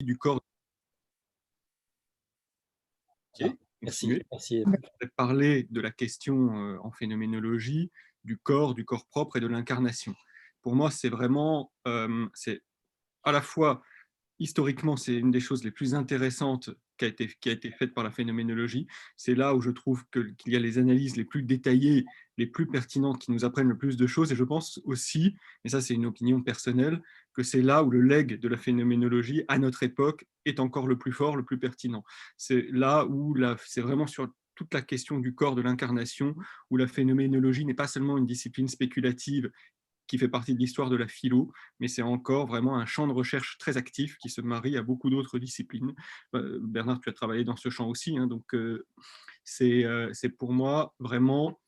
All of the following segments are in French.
du corps. Ah, Ok, merci, continuez. merci. Je vais parler de la question en phénoménologie, du corps propre et de l'incarnation. Pour moi, c'est vraiment, c'est à la fois historiquement, c'est une des choses les plus intéressantes qui a été faite par la phénoménologie. C'est là où je trouve qu'il y a les analyses les plus détaillées, les plus pertinentes, qui nous apprennent le plus de choses. Et je pense aussi, et ça c'est une opinion personnelle, que c'est là où le legs de la phénoménologie, à notre époque, est encore le plus fort, le plus pertinent. C'est là où c'est vraiment sur toute la question du corps, de l'incarnation, où la phénoménologie n'est pas seulement une discipline spéculative qui fait partie de l'histoire de la philo, mais c'est encore vraiment un champ de recherche très actif qui se marie à beaucoup d'autres disciplines. Bernard, tu as travaillé dans ce champ aussi, hein, donc c'est pour moi vraiment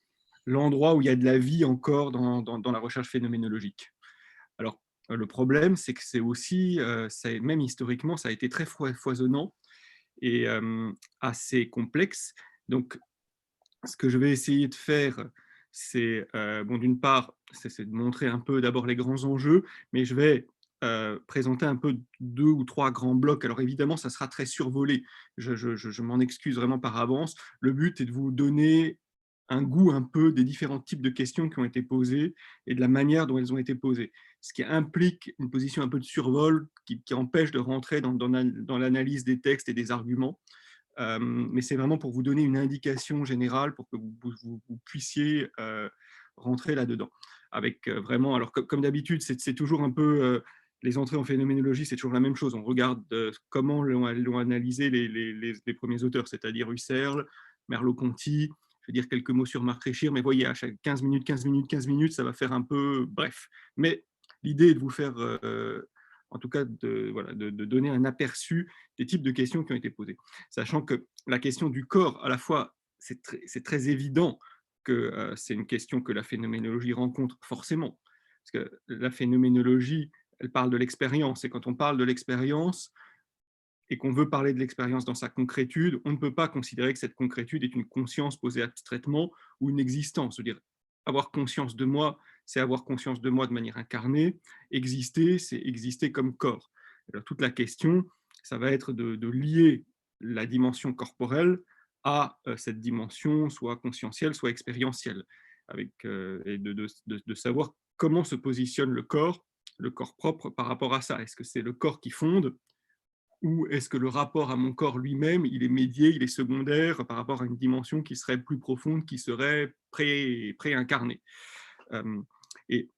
l'endroit où il y a de la vie encore dans la recherche phénoménologique. Alors, le problème, c'est que c'est aussi, même historiquement, ça a été très foisonnant et assez complexe. Donc, ce que je vais essayer de faire, c'est, bon, d'une part, c'est de montrer un peu d'abord les grands enjeux, mais je vais présenter un peu deux ou trois grands blocs. Alors évidemment, ça sera très survolé. Je m'en excuse vraiment par avance. Le but est de vous donner un goût un peu des différents types de questions qui ont été posées et de la manière dont elles ont été posées. Ce qui implique une position un peu de survol qui empêche de rentrer dans l'analyse des textes et des arguments. Mais c'est vraiment pour vous donner une indication générale pour que vous puissiez rentrer là-dedans. Avec vraiment, alors comme d'habitude, c'est toujours un peu les entrées en phénoménologie, c'est toujours la même chose. On regarde comment l'ont analysé les premiers auteurs, c'est-à-dire Husserl, Merleau-Ponty. Je vais dire quelques mots sur Marc Réchir, mais voyez, à chaque 15 minutes, 15 minutes, 15 minutes, ça va faire un peu bref. Mais l'idée est de vous faire, en tout cas, voilà, de donner un aperçu des types de questions qui ont été posées. Sachant que la question du corps, à la fois, c'est très évident que c'est une question que la phénoménologie rencontre forcément. Parce que la phénoménologie, elle parle de l'expérience. Et quand on parle de l'expérience et qu'on veut parler de l'expérience dans sa concrétude, on ne peut pas considérer que cette concrétude est une conscience posée abstraitement ou une existence. Je veux dire, avoir conscience de moi, c'est avoir conscience de moi de manière incarnée. Exister, c'est exister comme corps. Alors, toute la question, ça va être de lier la dimension corporelle à cette dimension soit conscientielle, soit expérientielle, avec, et de savoir comment se positionne le corps propre par rapport à ça. Est-ce que c'est le corps qui fonde ou est-ce que le rapport à mon corps lui-même, il est médié, il est secondaire par rapport à une dimension qui serait plus profonde, qui serait pré-incarnée. Et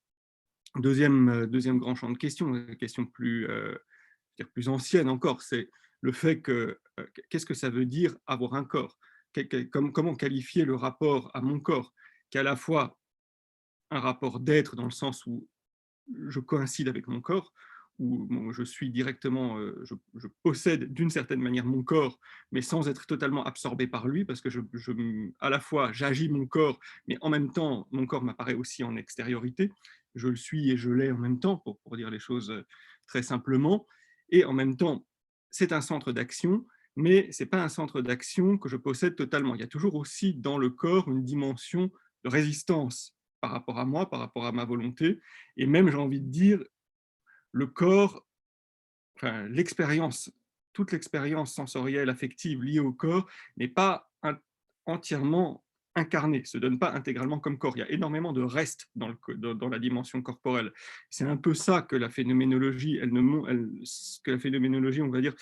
deuxième grand champ de questions, question plus ancienne encore, c'est le fait que qu'est-ce que ça veut dire avoir un corps? Comment qualifier le rapport à mon corps, qui est à la fois un rapport d'être dans le sens où je coïncide avec mon corps, où bon, je suis directement, je possède d'une certaine manière mon corps, mais sans être totalement absorbé par lui, parce que à la fois j'agis mon corps, mais en même temps, mon corps m'apparaît aussi en extériorité. Je le suis et je l'ai en même temps, pour dire les choses très simplement. Et en même temps, c'est un centre d'action, mais ce n'est pas un centre d'action que je possède totalement. Il y a toujours aussi dans le corps une dimension de résistance par rapport à moi, par rapport à ma volonté, et même, j'ai envie de dire, le corps, enfin, l'expérience, toute l'expérience sensorielle, affective liée au corps n'est pas entièrement incarnée, se donne pas intégralement comme corps. Il y a énormément de restes dans la dimension corporelle. C'est un peu ça que la phénoménologie, que la phénoménologie, on va dire,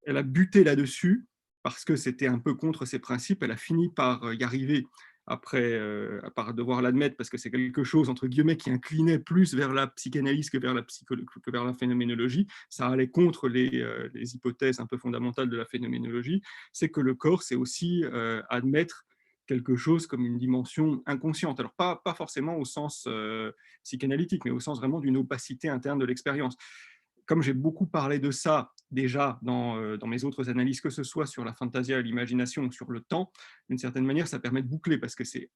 elle a buté là-dessus parce que c'était un peu contre ses principes. Elle a fini par y arriver après, à part devoir l'admettre, parce que c'est quelque chose, entre guillemets, qui inclinait plus vers la psychanalyse que vers la phénoménologie. Ça allait contre les hypothèses un peu fondamentales de la phénoménologie. C'est que le corps, c'est aussi admettre quelque chose comme une dimension inconsciente. Alors, pas forcément au sens psychanalytique, mais au sens vraiment d'une opacité interne de l'expérience. Comme j'ai beaucoup parlé de ça déjà dans mes autres analyses, que ce soit sur la fantasia, l'imagination ou sur le temps, d'une certaine manière, ça permet de boucler parce que c'est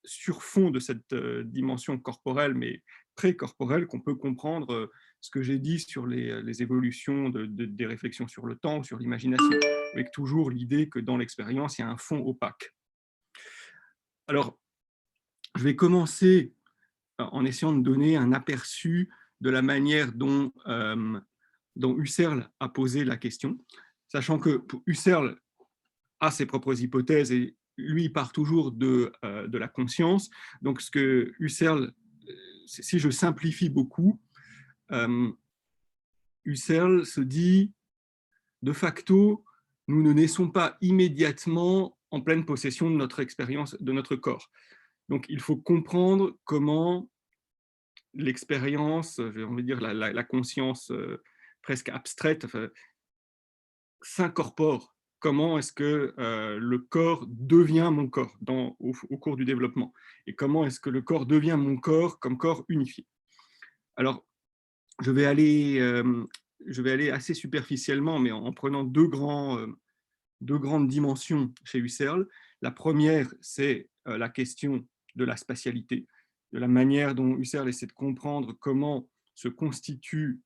sur fond de cette dimension corporelle, mais pré-corporelle, qu'on peut comprendre ce que j'ai dit sur les évolutions des réflexions sur le temps, sur l'imagination, avec toujours l'idée que dans l'expérience, il y a un fond opaque. Alors, je vais commencer en essayant de donner un aperçu de la manière dont dont Husserl a posé la question, sachant que Husserl a ses propres hypothèses et lui part toujours de la conscience. Donc, ce que Husserl, si je simplifie beaucoup, Husserl se dit, de facto, nous ne naissons pas immédiatement en pleine possession de notre expérience, de notre corps. Donc, il faut comprendre comment l'expérience, j'ai envie de dire la conscience presque abstraite, enfin, s'incorpore. Comment est-ce que le corps devient mon corps au cours du développement? Et comment est-ce que le corps devient mon corps comme corps unifié? Alors, je vais aller assez superficiellement, mais en prenant deux grandes dimensions chez Husserl. La première, c'est la question de la spatialité, de la manière dont Husserl essaie de comprendre comment se constitue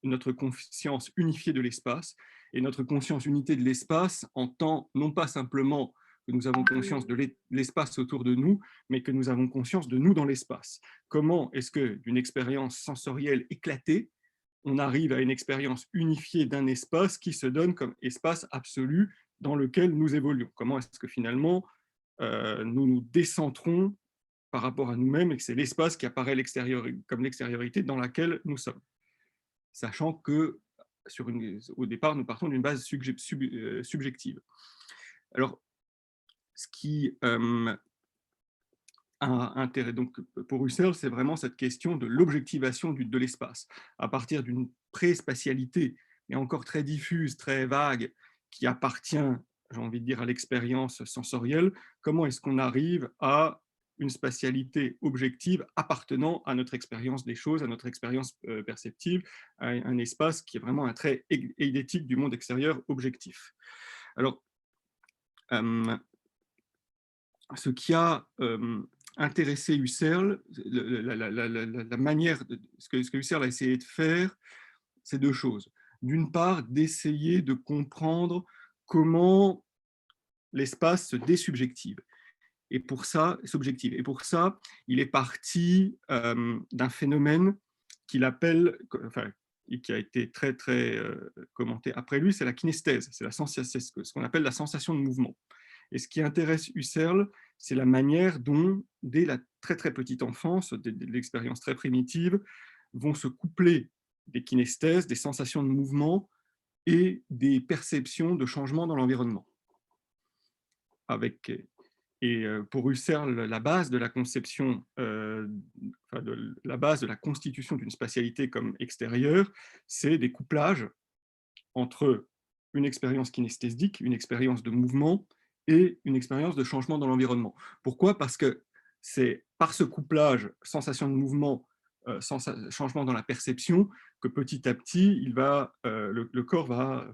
notre conscience unifiée de l'espace. Et notre conscience unité de l'espace entend non pas simplement que nous avons conscience de l'espace autour de nous, mais que nous avons conscience de nous dans l'espace. Comment est-ce que d'une expérience sensorielle éclatée, on arrive à une expérience unifiée d'un espace qui se donne comme espace absolu dans lequel nous évoluons? Comment est-ce que finalement nous nous décentrons par rapport à nous-mêmes et que c'est l'espace qui apparaît comme l'extériorité dans laquelle nous sommes? Sachant que au départ, nous partons d'une base subjective. Alors, ce qui a intérêt donc, pour Husserl, c'est vraiment cette question de l'objectivation de l'espace, à partir d'une pré-spatialité, mais encore très diffuse, très vague, qui appartient, j'ai envie de dire, à l'expérience sensorielle. Comment est-ce qu'on arrive à une spatialité objective appartenant à notre expérience des choses, à notre expérience perceptive, à un espace qui est vraiment un trait eidétique du monde extérieur objectif. Alors, ce qui a intéressé Husserl, la manière, ce que Husserl a essayé de faire, c'est deux choses. D'une part, d'essayer de comprendre comment l'espace se désubjective. Et pour ça, subjective. Et pour ça, il est parti d'un phénomène qu'il appelle, enfin, qui a été très très commenté après lui, c'est la kinesthèse, c'est ce qu'on appelle la sensation de mouvement. Et ce qui intéresse Husserl, c'est la manière dont, dès la très très petite enfance, dès l'expérience très primitive, vont se coupler des kinesthèses, des sensations de mouvement et des perceptions de changement dans l'environnement. Et pour Husserl, la base de la conception, la base de la constitution d'une spatialité comme extérieure, c'est des couplages entre une expérience kinesthésique, une expérience de mouvement et une expérience de changement dans l'environnement. Pourquoi? Parce que c'est par ce couplage sensation de mouvement, changement dans la perception, que petit à petit, le corps va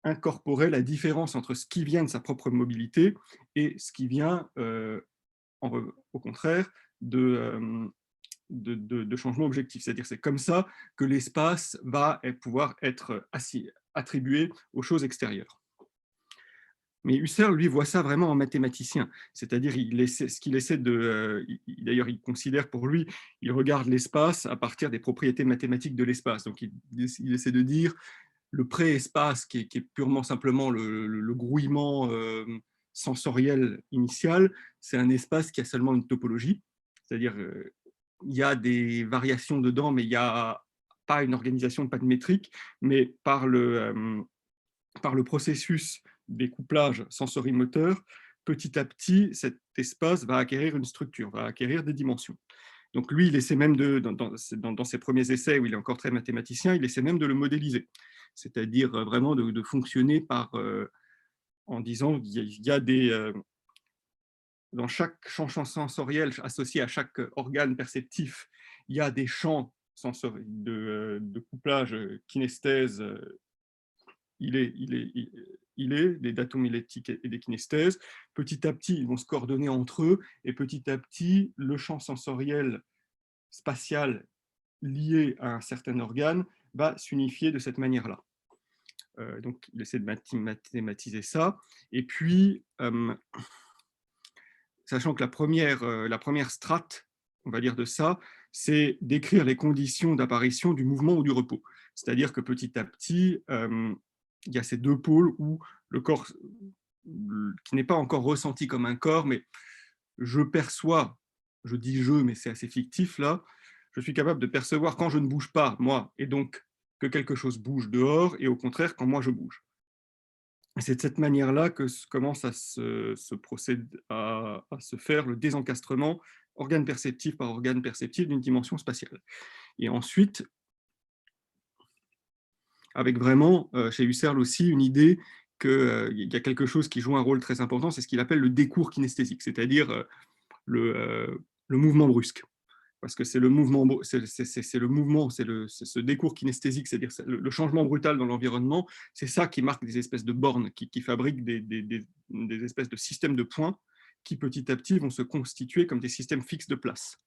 incorporer la différence entre ce qui vient de sa propre mobilité et ce qui vient, au contraire, de changements objectifs. C'est-à-dire c'est comme ça que l'espace va pouvoir être attribué aux choses extérieures. Mais Husserl, lui, voit ça vraiment en mathématicien. C'est-à-dire, ce qu'il essaie de... D'ailleurs, il considère pour lui, il regarde l'espace à partir des propriétés mathématiques de l'espace. Donc, il essaie de dire le pré-espace, qui est purement simplement le grouillement sensoriel initial, c'est un espace qui a seulement une topologie. C'est-à-dire, il y a des variations dedans, mais il n'y a pas une organisation, pas de métrique, mais par le processus des couplages sensorimoteurs, petit à petit, cet espace va acquérir une structure, va acquérir des dimensions. Donc lui, il essaie même dans ses premiers essais, où il est encore très mathématicien, il essaie même de le modéliser, c'est-à-dire vraiment de fonctionner en disant il y a dans chaque champ sensoriel associé à chaque organe perceptif, il y a des champs de couplage kinesthèse, des dates homilétiques et des kinesthèses. Petit à petit, ils vont se coordonner entre eux, et petit à petit, le champ sensoriel spatial lié à un certain organe va s'unifier de cette manière-là. Donc, il essaie de mathématiser ça. Et puis, sachant que la première strate, on va dire, de ça, c'est décrire les conditions d'apparition du mouvement ou du repos. C'est-à-dire que petit à petit, il y a ces deux pôles où le corps, qui n'est pas encore ressenti comme un corps, mais je perçois, je dis je, mais c'est assez fictif là, je suis capable de percevoir quand je ne bouge pas, moi, et donc que quelque chose bouge dehors, et au contraire quand moi je bouge. C'est de cette manière-là que commence à à se faire le désencastrement organe perceptif par organe perceptif d'une dimension spatiale. Et ensuite, avec vraiment, chez Husserl aussi, une idée qu'il y a quelque chose qui joue un rôle très important, c'est ce qu'il appelle le décours kinesthésique, c'est-à-dire le mouvement brusque. Parce que c'est le mouvement, c'est ce décours kinesthésique, c'est-à-dire le changement brutal dans l'environnement, c'est ça qui marque des espèces de bornes, qui fabriquent des espèces de systèmes de points qui petit à petit vont se constituer comme des systèmes fixes de place.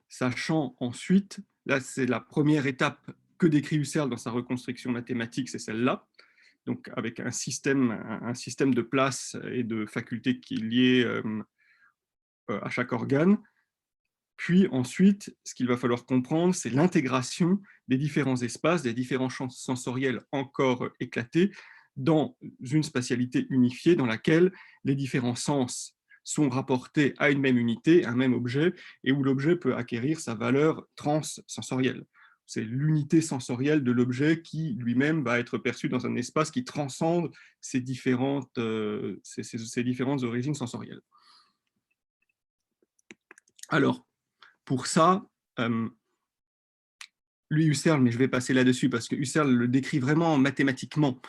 Sachant ensuite, là c'est la première étape que décrit Husserl dans sa reconstruction mathématique, c'est celle-là, donc avec un système de place et de facultés qui est lié à chaque organe. Puis ensuite, ce qu'il va falloir comprendre, c'est l'intégration des différents espaces, des différents champs sensoriels encore éclatés dans une spatialité unifiée dans laquelle les différents sens sont rapportés à une même unité, un même objet, et où l'objet peut acquérir sa valeur transsensorielle. C'est l'unité sensorielle de l'objet qui lui-même va être perçu dans un espace qui transcende ces différentes origines sensorielles. Alors, pour ça, lui, Husserl, mais je vais passer là-dessus parce que Husserl le décrit vraiment mathématiquement.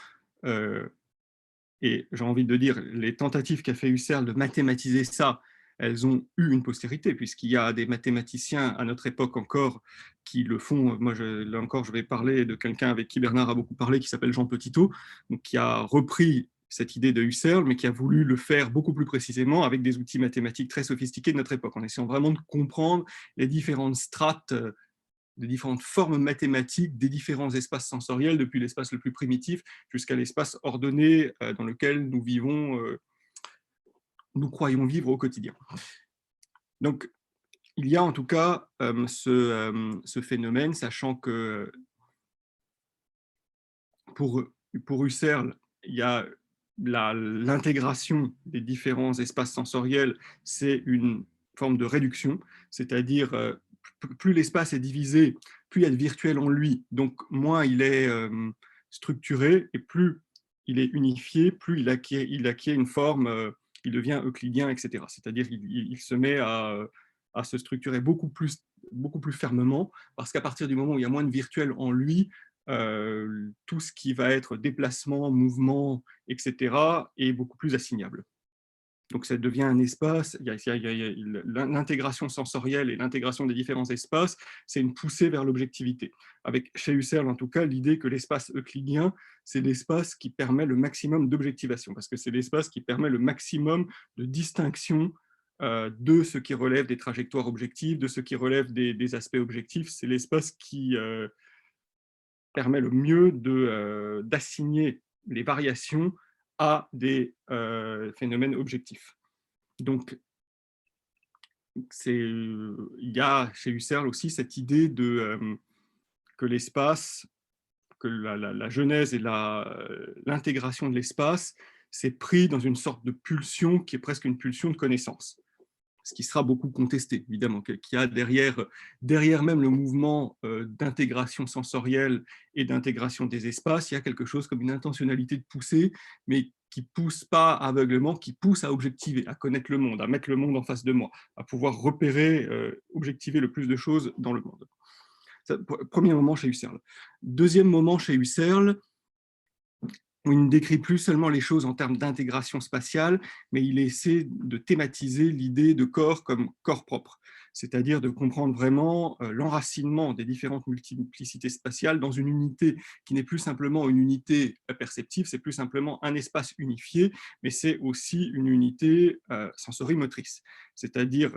Et j'ai envie de dire, les tentatives qu'a fait Husserl de mathématiser ça, elles ont eu une postérité, puisqu'il y a des mathématiciens à notre époque encore qui le font. Moi, là encore, je vais parler de quelqu'un avec qui Bernard a beaucoup parlé, qui s'appelle Jean Petitot, donc qui a repris cette idée de Husserl, mais qui a voulu le faire beaucoup plus précisément avec des outils mathématiques très sophistiqués de notre époque, en essayant vraiment de comprendre les différentes strates des différentes formes mathématiques des différents espaces sensoriels, depuis l'espace le plus primitif jusqu'à l'espace ordonné dans lequel nous vivons, nous croyons vivre au quotidien. Donc, il y a en tout cas ce phénomène, sachant que pour Husserl, il y a l'intégration des différents espaces sensoriels, c'est une forme de réduction, c'est-à-dire plus l'espace est divisé, plus il y a de virtuel en lui, donc moins il est structuré, et plus il est unifié, plus il acquiert une forme, il devient euclidien, etc. C'est-à-dire qu'il se met à se structurer beaucoup plus fermement, parce qu'à partir du moment où il y a moins de virtuel en lui, tout ce qui va être déplacement, mouvement, etc., est beaucoup plus assignable. Donc ça devient un espace, l'intégration sensorielle et l'intégration des différents espaces, c'est une poussée vers l'objectivité. Avec, chez Husserl en tout cas, l'idée que l'espace euclidien, c'est l'espace qui permet le maximum d'objectivation, parce que c'est l'espace qui permet le maximum de distinction de ce qui relève des trajectoires objectives, de ce qui relève des aspects objectifs. C'est l'espace qui permet le mieux d'assigner les variations à des phénomènes objectifs. Donc, il y a chez Husserl aussi cette idée que l'espace, que la genèse et l'intégration de l'espace, c'est pris dans une sorte de pulsion qui est presque une pulsion de connaissance, ce qui sera beaucoup contesté, évidemment, qu'il y a derrière même le mouvement d'intégration sensorielle et d'intégration des espaces, il y a quelque chose comme une intentionnalité de pousser, mais qui ne pousse pas aveuglement, qui pousse à objectiver, à connaître le monde, à mettre le monde en face de moi, à pouvoir repérer, objectiver le plus de choses dans le monde. Ça, premier moment chez Husserl. Deuxième moment chez Husserl, où il ne décrit plus seulement les choses en termes d'intégration spatiale, mais il essaie de thématiser l'idée de corps comme corps propre, c'est-à-dire de comprendre vraiment l'enracinement des différentes multiplicités spatiales dans une unité qui n'est plus simplement une unité perceptive, c'est plus simplement un espace unifié, mais c'est aussi une unité sensorimotrice, c'est-à-dire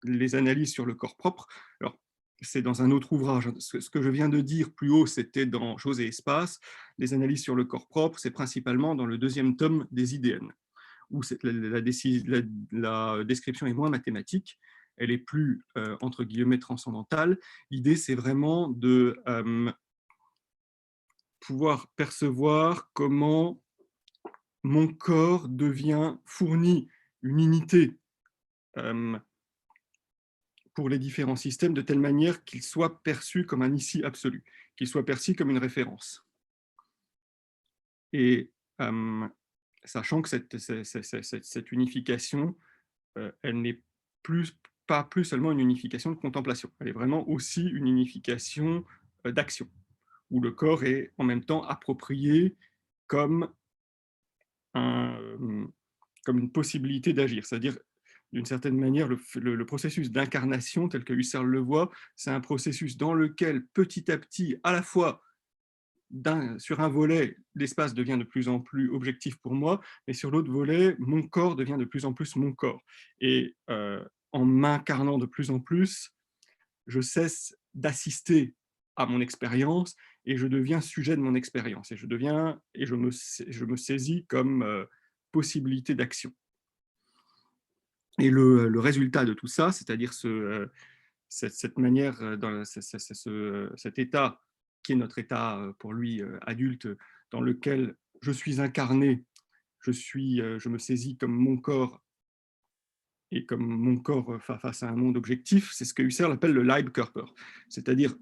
les analyses sur le corps propre. Alors, c'est dans un autre ouvrage. Ce que je viens de dire plus haut, c'était dans Chose et espace. Les analyses sur le corps propre, c'est principalement dans le deuxième tome des IDN, où la description est moins mathématique, elle est plus, entre guillemets, transcendantale. L'idée, c'est vraiment de pouvoir percevoir comment mon corps fournit une unité pour les différents systèmes de telle manière qu'il soit perçu comme un ici absolu, qu'il soit perçu comme une référence. Et sachant que cette unification, elle n'est pas plus seulement une unification de contemplation, elle est vraiment aussi une unification d'action, où le corps est en même temps approprié comme, comme une possibilité d'agir. C'est-à-dire, d'une certaine manière, le processus d'incarnation, tel que Husserl le voit, c'est un processus dans lequel, petit à petit, à la fois, sur un volet, l'espace devient de plus en plus objectif pour moi, mais sur l'autre volet, mon corps devient de plus en plus mon corps. Et en m'incarnant de plus en plus, je cesse d'assister à mon expérience et je deviens sujet de mon expérience. Et je me saisis comme possibilité d'action. Et le résultat de tout ça, c'est-à-dire cette manière, cet état qui est notre état pour lui adulte, dans lequel je suis incarné, je me saisis comme mon corps et comme mon corps face à un monde objectif, c'est ce que Husserl appelle le Leibkörper. C'est-à-dire,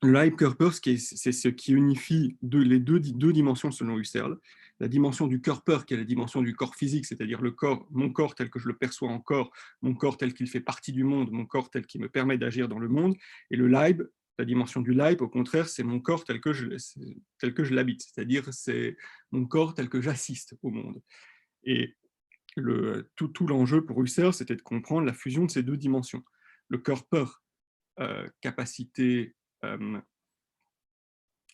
le Leibkörper, c'est ce qui unifie les deux dimensions selon Husserl. La dimension du Körper, qui est la dimension du corps physique, c'est-à-dire le corps, mon corps tel que je le perçois en corps, mon corps tel qu'il fait partie du monde, mon corps tel qu'il me permet d'agir dans le monde. Et le Leib, la dimension du Leib, au contraire, c'est mon corps tel que je l'habite, c'est-à-dire c'est mon corps tel que j'assiste au monde. Et tout l'enjeu pour Husserl, c'était de comprendre la fusion de ces deux dimensions. Le Körper, capacité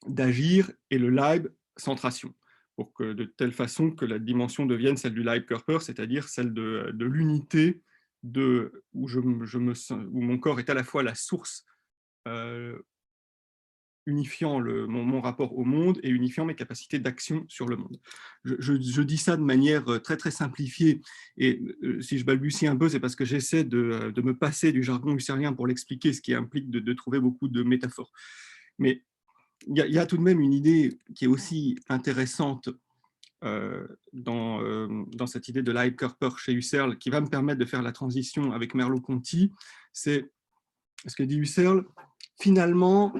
d'agir, et le Leib, centration, pour que de telle façon que la dimension devienne celle du Leibkörper, c'est-à-dire celle de l'unité où où mon corps est à la fois la source unifiant mon rapport au monde et unifiant mes capacités d'action sur le monde. Je dis ça de manière très très simplifiée, et si je balbutie un peu, c'est parce que j'essaie de me passer du jargon husserlien pour l'expliquer, ce qui implique de trouver beaucoup de métaphores. Mais il y a tout de même une idée qui est aussi intéressante dans cette idée de Leibkörper chez Husserl, qui va me permettre de faire la transition avec Merleau-Ponty. C'est ce que dit Husserl: finalement,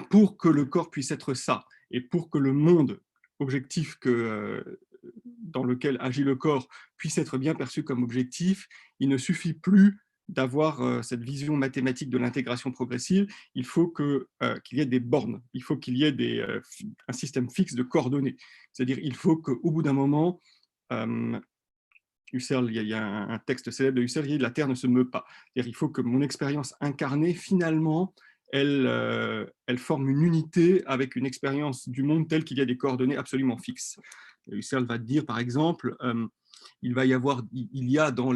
pour que le corps puisse être ça, et pour que le monde objectif dans lequel agit le corps puisse être bien perçu comme objectif, il ne suffit plus d'avoir cette vision mathématique de l'intégration progressive, il faut qu'il y ait des bornes, il faut qu'il y ait un système fixe de coordonnées. C'est-à-dire il faut qu'au bout d'un moment, Husserl, il y a un texte célèbre de Husserl, il dit: la Terre ne se meut pas. Il faut que mon expérience incarnée, finalement, elle forme une unité avec une expérience du monde telle qu'il y a des coordonnées absolument fixes. Husserl va dire, par exemple, il y a dans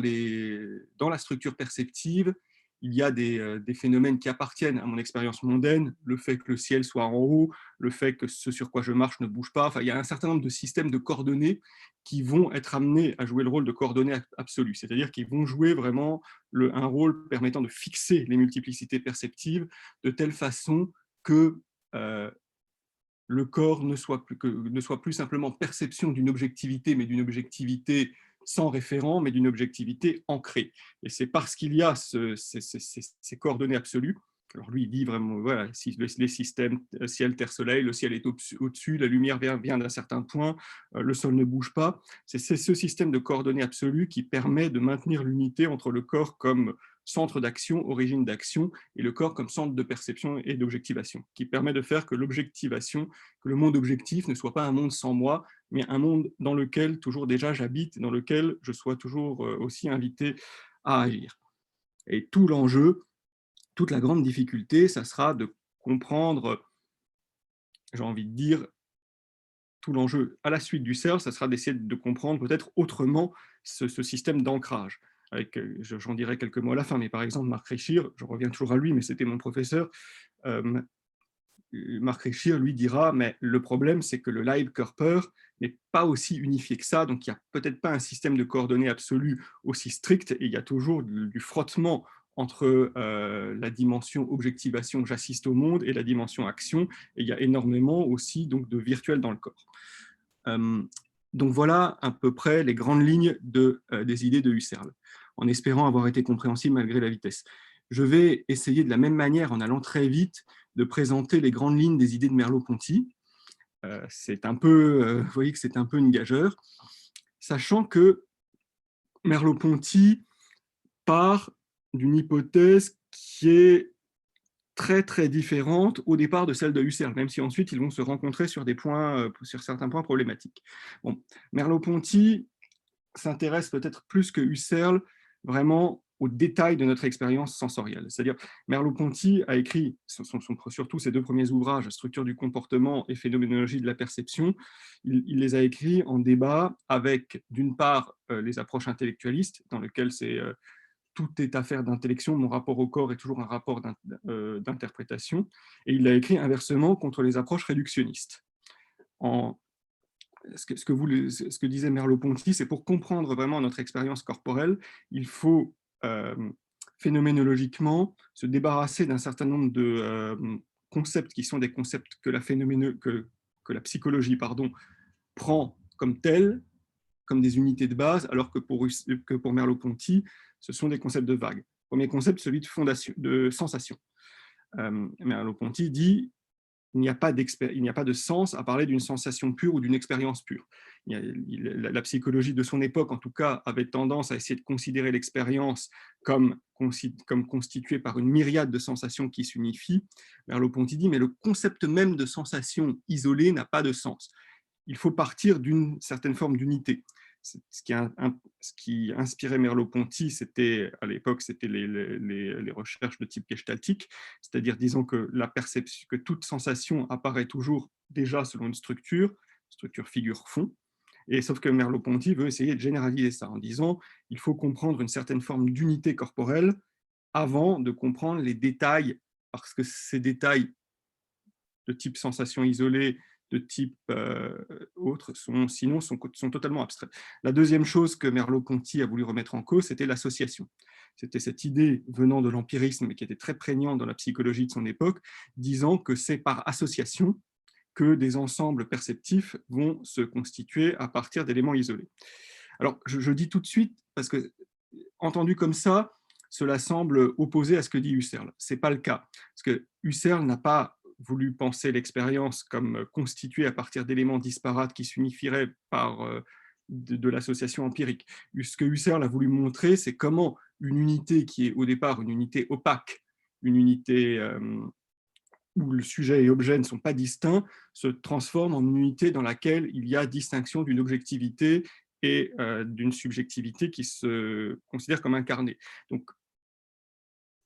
la structure perceptive, il y a des phénomènes qui appartiennent à mon expérience mondaine, le fait que le ciel soit en haut, le fait que ce sur quoi je marche ne bouge pas. Enfin, il y a un certain nombre de systèmes de coordonnées qui vont être amenés à jouer le rôle de coordonnées absolues, c'est-à-dire qu'ils vont jouer vraiment un rôle permettant de fixer les multiplicités perceptives de telle façon que le corps ne soit plus simplement perception d'une objectivité, mais d'une objectivité sans référent, mais d'une objectivité ancrée. Et c'est parce qu'il y a ces coordonnées absolues. Alors lui, il dit vraiment, voilà, les systèmes ciel, terre, soleil, le ciel est au-dessus, la lumière vient d'un certain point, le sol ne bouge pas. C'est ce système de coordonnées absolues qui permet de maintenir l'unité entre le corps comme centre d'action, origine d'action, et le corps comme centre de perception et d'objectivation, qui permet de faire que l'objectivation, que le monde objectif ne soit pas un monde sans moi, mais un monde dans lequel toujours déjà j'habite, dans lequel je sois toujours aussi invité à agir. Et tout l'enjeu, toute la grande difficulté, ça sera de comprendre, j'ai envie de dire, tout l'enjeu à la suite du CERF, ça sera d'essayer de comprendre peut-être autrement ce système d'ancrage. J'en dirai quelques mots à la fin, mais par exemple, Marc Richir, je reviens toujours à lui, mais c'était mon professeur, Marc Richir, lui, dira, mais le problème, c'est que le Leibkörper n'est pas aussi unifié que ça, donc il n'y a peut-être pas un système de coordonnées absolu aussi strict, et il y a toujours du frottement entre la dimension objectivation, j'assiste au monde, et la dimension action, et il y a énormément aussi donc, de virtuel dans le corps. Donc voilà à peu près les grandes lignes des idées de Husserl, en espérant avoir été compréhensible malgré la vitesse. Je vais essayer de la même manière, en allant très vite, de présenter les grandes lignes des idées de Merleau-Ponty. C'est un peu, vous voyez que c'est un peu une gageure, sachant que Merleau-Ponty part d'une hypothèse qui est très très différente au départ de celle de Husserl, même si ensuite ils vont se rencontrer sur sur certains points problématiques. Bon, Merleau-Ponty s'intéresse peut-être plus que Husserl vraiment aux détails de notre expérience sensorielle. C'est-à-dire, Merleau-Ponty a écrit surtout ses 2 premiers ouvrages, Structure du comportement et Phénoménologie de la perception. Il les a écrits en débat avec, d'une part, les approches intellectualistes, dans lesquelles tout est affaire d'intellection, mon rapport au corps est toujours un rapport d'interprétation, et il l'a écrit inversement contre les approches réductionnistes. Ce que disait Merleau-Ponty, c'est pour comprendre vraiment notre expérience corporelle, il faut phénoménologiquement se débarrasser d'un certain nombre de concepts qui sont des concepts que la psychologie prend comme tels, comme des unités de base, alors que pour Merleau-Ponty, ce sont des concepts de vague. Premier concept, celui de sensation. Merleau-Ponty dit il n'y a pas de sens à parler d'une sensation pure ou d'une expérience pure. La psychologie de son époque, en tout cas, avait tendance à essayer de considérer l'expérience comme constituée par une myriade de sensations qui s'unifient. Merleau-Ponty dit, mais le concept même de sensation isolée n'a pas de sens. Il faut partir d'une certaine forme d'unité. Ce qui inspirait Merleau-Ponty, à l'époque, c'était les recherches de type gestaltique, c'est-à-dire, disons que la perception, que toute sensation apparaît toujours déjà selon une structure figure-fond, et sauf que Merleau-Ponty veut essayer de généraliser ça en disant il faut comprendre une certaine forme d'unité corporelle avant de comprendre les détails, parce que ces détails de type sensation isolée, de type autre, sont totalement abstraits. La deuxième chose que Merleau-Ponty a voulu remettre en cause, c'était l'association. C'était cette idée venant de l'empirisme, mais qui était très prégnante dans la psychologie de son époque, disant que c'est par association que des ensembles perceptifs vont se constituer à partir d'éléments isolés. Alors, je dis tout de suite, parce que, entendu comme ça, cela semble opposé à ce que dit Husserl. Ce n'est pas le cas, parce que Husserl n'a pas voulu penser l'expérience comme constituée à partir d'éléments disparates qui s'unifieraient par de l'association empirique. Ce que Husserl a voulu montrer, c'est comment une unité qui est au départ une unité opaque, une unité où le sujet et objet ne sont pas distincts, se transforme en une unité dans laquelle il y a distinction d'une objectivité et d'une subjectivité qui se considère comme incarnée. Donc,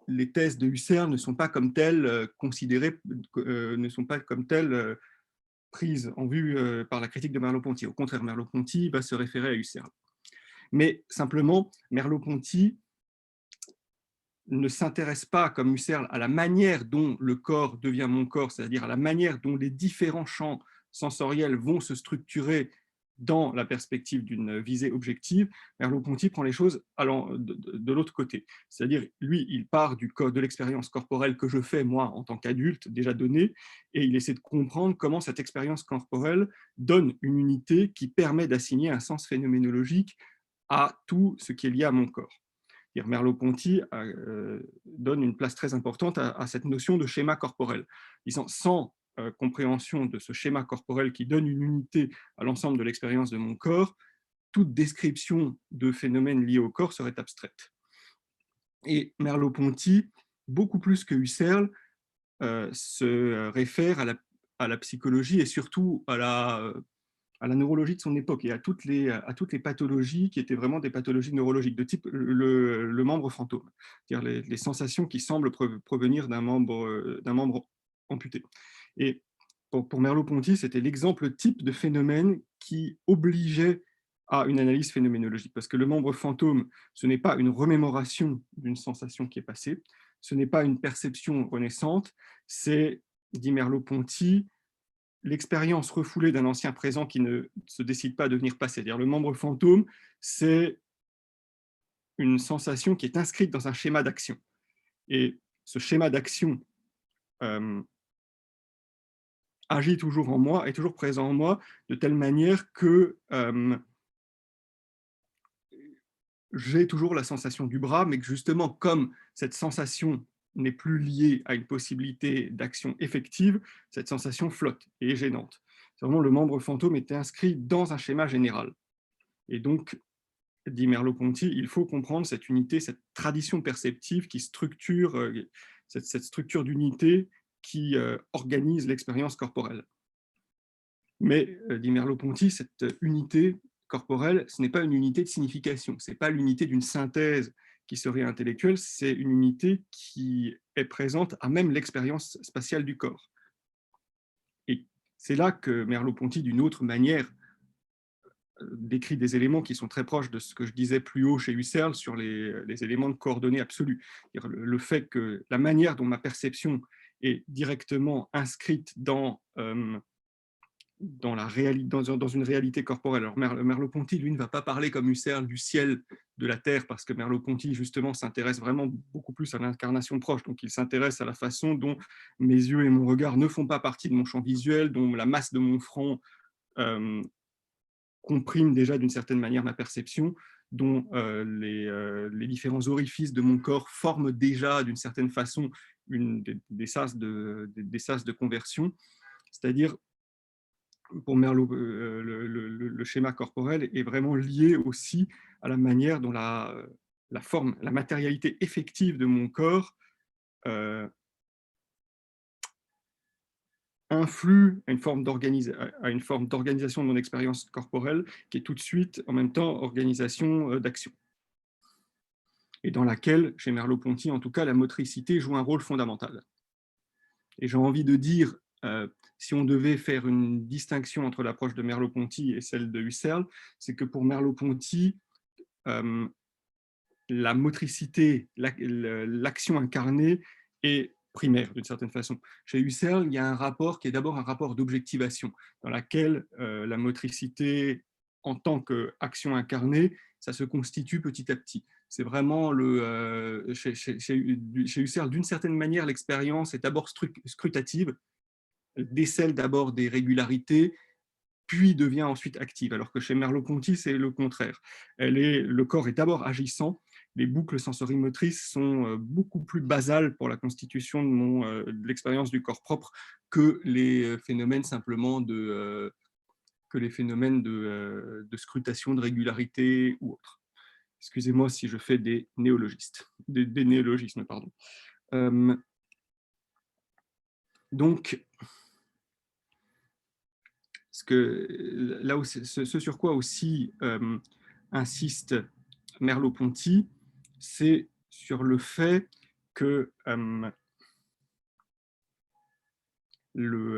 les thèses de Husserl ne sont pas comme telles considérées, ne sont pas comme telles prises en vue par la critique de Merleau-Ponty. Au contraire, Merleau-Ponty va se référer à Husserl. Mais simplement, Merleau-Ponty ne s'intéresse pas, comme Husserl, à la manière dont le corps devient mon corps, c'est-à-dire à la manière dont les différents champs sensoriels vont se structurer dans la perspective d'une visée objective. Merleau-Ponty prend les choses allant de l'autre côté. C'est-à-dire, lui, il part de l'expérience corporelle que je fais, moi, en tant qu'adulte, déjà donnée, et il essaie de comprendre comment cette expérience corporelle donne une unité qui permet d'assigner un sens phénoménologique à tout ce qui est lié à mon corps. Merleau-Ponty donne une place très importante à cette notion de schéma corporel. Disant, sans compréhension de ce schéma corporel qui donne une unité à l'ensemble de l'expérience de mon corps, toute description de phénomènes liés au corps serait abstraite. Et Merleau-Ponty, beaucoup plus que Husserl, se réfère à la psychologie et surtout à la neurologie de son époque et à toutes les pathologies qui étaient vraiment des pathologies neurologiques, de type le membre fantôme, c'est-à-dire les sensations qui semblent provenir d'un membre amputé. Et pour Merleau-Ponty, c'était l'exemple type de phénomène qui obligeait à une analyse phénoménologique, parce que le membre fantôme, ce n'est pas une remémoration d'une sensation qui est passée, ce n'est pas une perception renaissante, c'est dit Merleau-Ponty, l'expérience refoulée d'un ancien présent qui ne se décide pas à devenir passé. C'est-à-dire le membre fantôme, c'est une sensation qui est inscrite dans un schéma d'action. Et ce schéma d'action agit toujours en moi, est toujours présent en moi, de telle manière que j'ai toujours la sensation du bras, mais que justement, comme cette sensation n'est plus liée à une possibilité d'action effective, cette sensation flotte et est gênante. C'est vraiment le membre fantôme est inscrit dans un schéma général. Et donc, dit Merleau-Ponty, il faut comprendre cette unité, cette tradition perceptive qui structure, cette structure d'unité qui organise l'expérience corporelle. Mais, dit Merleau-Ponty, cette unité corporelle, ce n'est pas une unité de signification, ce n'est pas l'unité d'une synthèse qui serait intellectuelle, c'est une unité qui est présente à même l'expérience spatiale du corps. Et c'est là que Merleau-Ponty, d'une autre manière, décrit des éléments qui sont très proches de ce que je disais plus haut chez Husserl sur les éléments de coordonnées absolues. Le fait que la manière dont ma perception est directement inscrite dans dans une réalité corporelle. Alors Merleau-Ponty, lui, ne va pas parler comme Husserl du ciel, de la terre, parce que Merleau-Ponty, justement, s'intéresse vraiment beaucoup plus à l'incarnation proche. Donc il s'intéresse à la façon dont mes yeux et mon regard ne font pas partie de mon champ visuel, dont la masse de mon front comprime déjà d'une certaine manière ma perception, dont les différents orifices de mon corps forment déjà d'une certaine façon des sas de conversion. C'est-à-dire, pour Merleau, le schéma corporel est vraiment lié aussi à la manière dont la forme, la matérialité effective de mon corps influe à une forme d'organisation de mon expérience corporelle qui est tout de suite, en même temps, organisation d'action. Et dans laquelle, chez Merleau-Ponty, en tout cas, la motricité joue un rôle fondamental. Et j'ai envie de dire, si on devait faire une distinction entre l'approche de Merleau-Ponty et celle de Husserl, c'est que pour Merleau-Ponty, la motricité, l'action incarnée est primaire d'une certaine façon. Chez Husserl, il y a un rapport qui est d'abord un rapport d'objectivation, dans laquelle la motricité, en tant qu'action incarnée, ça se constitue petit à petit. C'est vraiment chez Husserl, d'une certaine manière, l'expérience est d'abord scrutative, elle décèle d'abord des régularités, puis devient ensuite active, alors que chez Merleau-Ponty, c'est le contraire. Le corps est d'abord agissant, les boucles sensorimotrices sont beaucoup plus basales pour la constitution de l'expérience du corps propre que les phénomènes simplement de scrutation, de régularité ou autre. Excusez-moi si je fais des néologismes. Pardon. Donc, ce sur quoi aussi insiste Merleau-Ponty, c'est sur le fait que la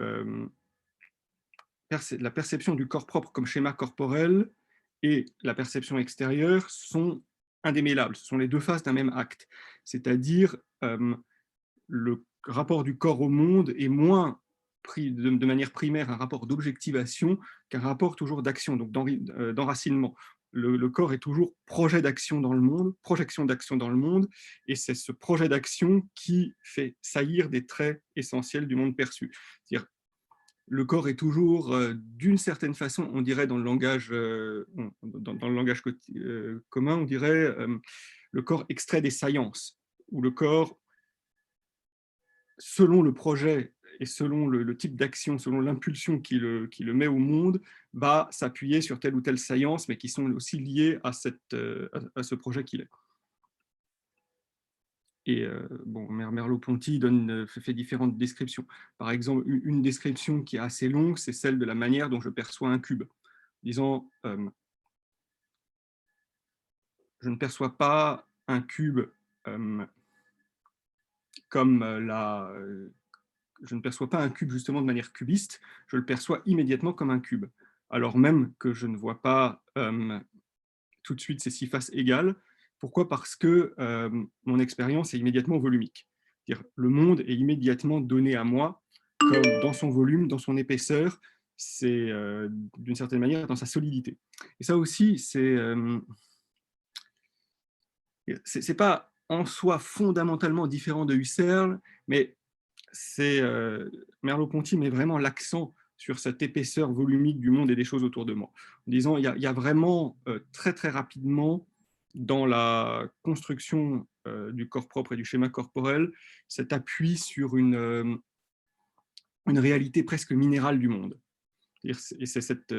perception du corps propre comme schéma corporel et la perception extérieure sont indémêlables, ce sont les deux faces d'un même acte. C'est-à-dire, le rapport du corps au monde est moins de manière primaire un rapport d'objectivation qu'un rapport toujours d'action, donc d'enracinement. Le corps est toujours projet d'action dans le monde, projection d'action dans le monde, et c'est ce projet d'action qui fait saillir des traits essentiels du monde perçu. C'est-à-dire, le corps est toujours, d'une certaine façon, on dirait dans le langage, commun, on dirait le corps extrait des saillances, où le corps, selon le projet et selon le type d'action, selon l'impulsion qui le met au monde, va s'appuyer sur telle ou telle saillance, mais qui sont aussi liées à ce projet qu'il est. Et Merleau-Ponty fait différentes descriptions. Par exemple, une description qui est assez longue, c'est celle de la manière dont je perçois un cube. Disons, je ne perçois pas un cube je ne perçois pas un cube justement de manière cubiste, je le perçois immédiatement comme un cube. Alors même que je ne vois pas tout de suite ces six faces égales. Pourquoi ? Parce que mon expérience est immédiatement volumique. C'est-à-dire, le monde est immédiatement donné à moi comme dans son volume, dans son épaisseur, c'est d'une certaine manière dans sa solidité. Et ça aussi, c'est pas en soi fondamentalement différent de Husserl, mais c'est Merleau-Ponty met vraiment l'accent sur cette épaisseur volumique du monde et des choses autour de moi. En disant, il y a vraiment très très rapidement dans la construction du corps propre et du schéma corporel cet appui sur une réalité presque minérale du monde. Et c'est cette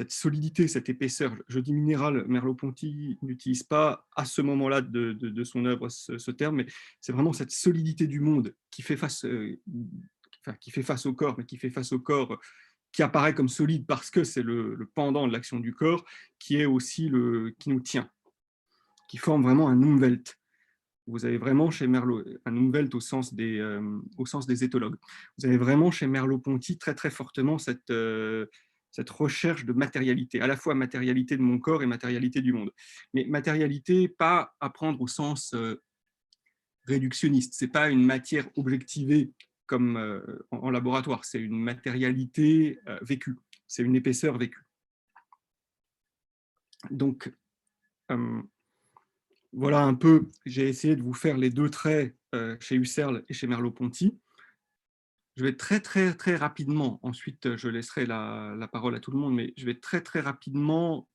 solidité, cette épaisseur. Je dis minéral, Merleau-Ponty n'utilise pas à ce moment-là de son œuvre ce terme, mais c'est vraiment cette solidité du monde qui fait face, qui fait face au corps, mais qui fait face au corps qui apparaît comme solide parce que c'est le pendant de l'action du corps, qui est aussi qui nous tient, qui forme vraiment un Umwelt. Vous avez vraiment chez Merleau, un Umwelt au sens des éthologues, vous avez vraiment chez Merleau-Ponty très très fortement cette recherche de matérialité, à la fois matérialité de mon corps et matérialité du monde. Mais matérialité, pas à prendre au sens réductionniste, ce n'est pas une matière objectivée comme en laboratoire, c'est une matérialité vécue, c'est une épaisseur vécue. Donc, voilà un peu, j'ai essayé de vous faire les deux traits chez Husserl et chez Merleau-Ponty. Je vais très, très, très rapidement, ensuite je laisserai la parole à tout le monde, mais je vais très, très rapidement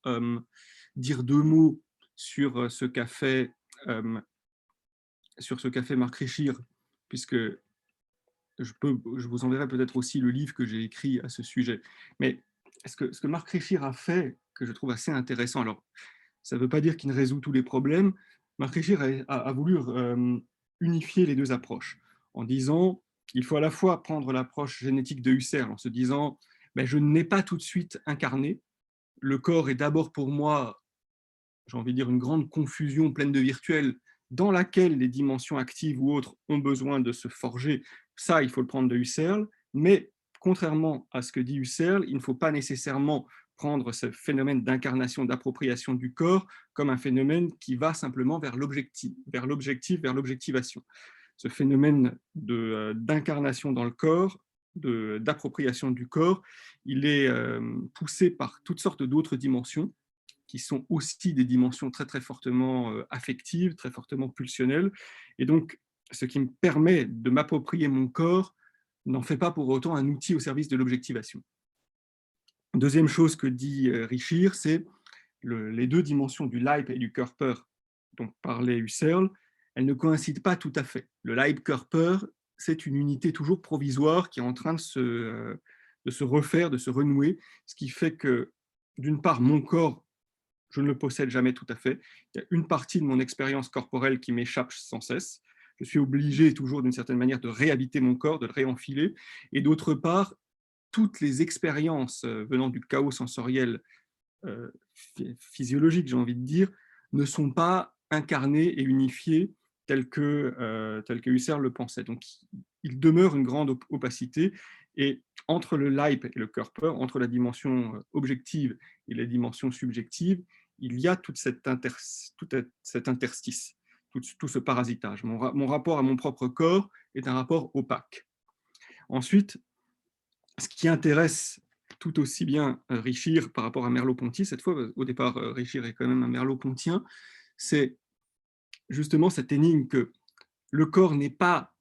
dire deux mots sur ce qu'a fait, Marc Richir, puisque je vous enverrai peut-être aussi le livre que j'ai écrit à ce sujet. Mais ce que Marc Richir a fait, que je trouve assez intéressant, alors ça ne veut pas dire qu'il ne résout tous les problèmes, Marc Richir a voulu unifier les deux approches en disant il faut à la fois prendre l'approche génétique de Husserl en se disant ben, je n'ai pas tout de suite incarné, le corps est d'abord pour moi, j'ai envie de dire, une grande confusion pleine de virtuels dans laquelle les dimensions actives ou autres ont besoin de se forger. Ça, il faut le prendre de Husserl, mais contrairement à ce que dit Husserl, il ne faut pas nécessairement prendre ce phénomène d'incarnation, d'appropriation du corps comme un phénomène qui va simplement vers l'objectif, vers l'objectivation. Ce phénomène d'incarnation dans le corps, d'appropriation du corps, il est poussé par toutes sortes d'autres dimensions qui sont aussi des dimensions très très fortement affectives, très fortement pulsionnelles. Et donc, ce qui me permet de m'approprier mon corps n'en fait pas pour autant un outil au service de l'objectivation. Deuxième chose que dit Richir, c'est les deux dimensions du Leib et du Körper dont parlait Husserl, elles ne coïncident pas tout à fait. Le Leib-Körper, c'est une unité toujours provisoire qui est en train de se refaire, de se renouer, ce qui fait que, d'une part, mon corps, je ne le possède jamais tout à fait. Il y a une partie de mon expérience corporelle qui m'échappe sans cesse. Je suis obligé toujours d'une certaine manière de réhabiter mon corps, de le réenfiler. Et d'autre part, toutes les expériences venant du chaos sensoriel physiologique, j'ai envie de dire, ne sont pas incarnées et unifiées telles que Husserl le pensait. Donc, il demeure une grande opacité. Et entre le Leib et le Körper, entre la dimension objective et les dimensions subjectives, il y a tout cet interstice, tout ce parasitage. Mon rapport à mon propre corps est un rapport opaque. Ensuite, ce qui intéresse tout aussi bien Richir par rapport à Merleau-Ponty, cette fois, au départ, Richir est quand même un Merleau-Pontien, c'est justement cette énigme que le corps n'est pas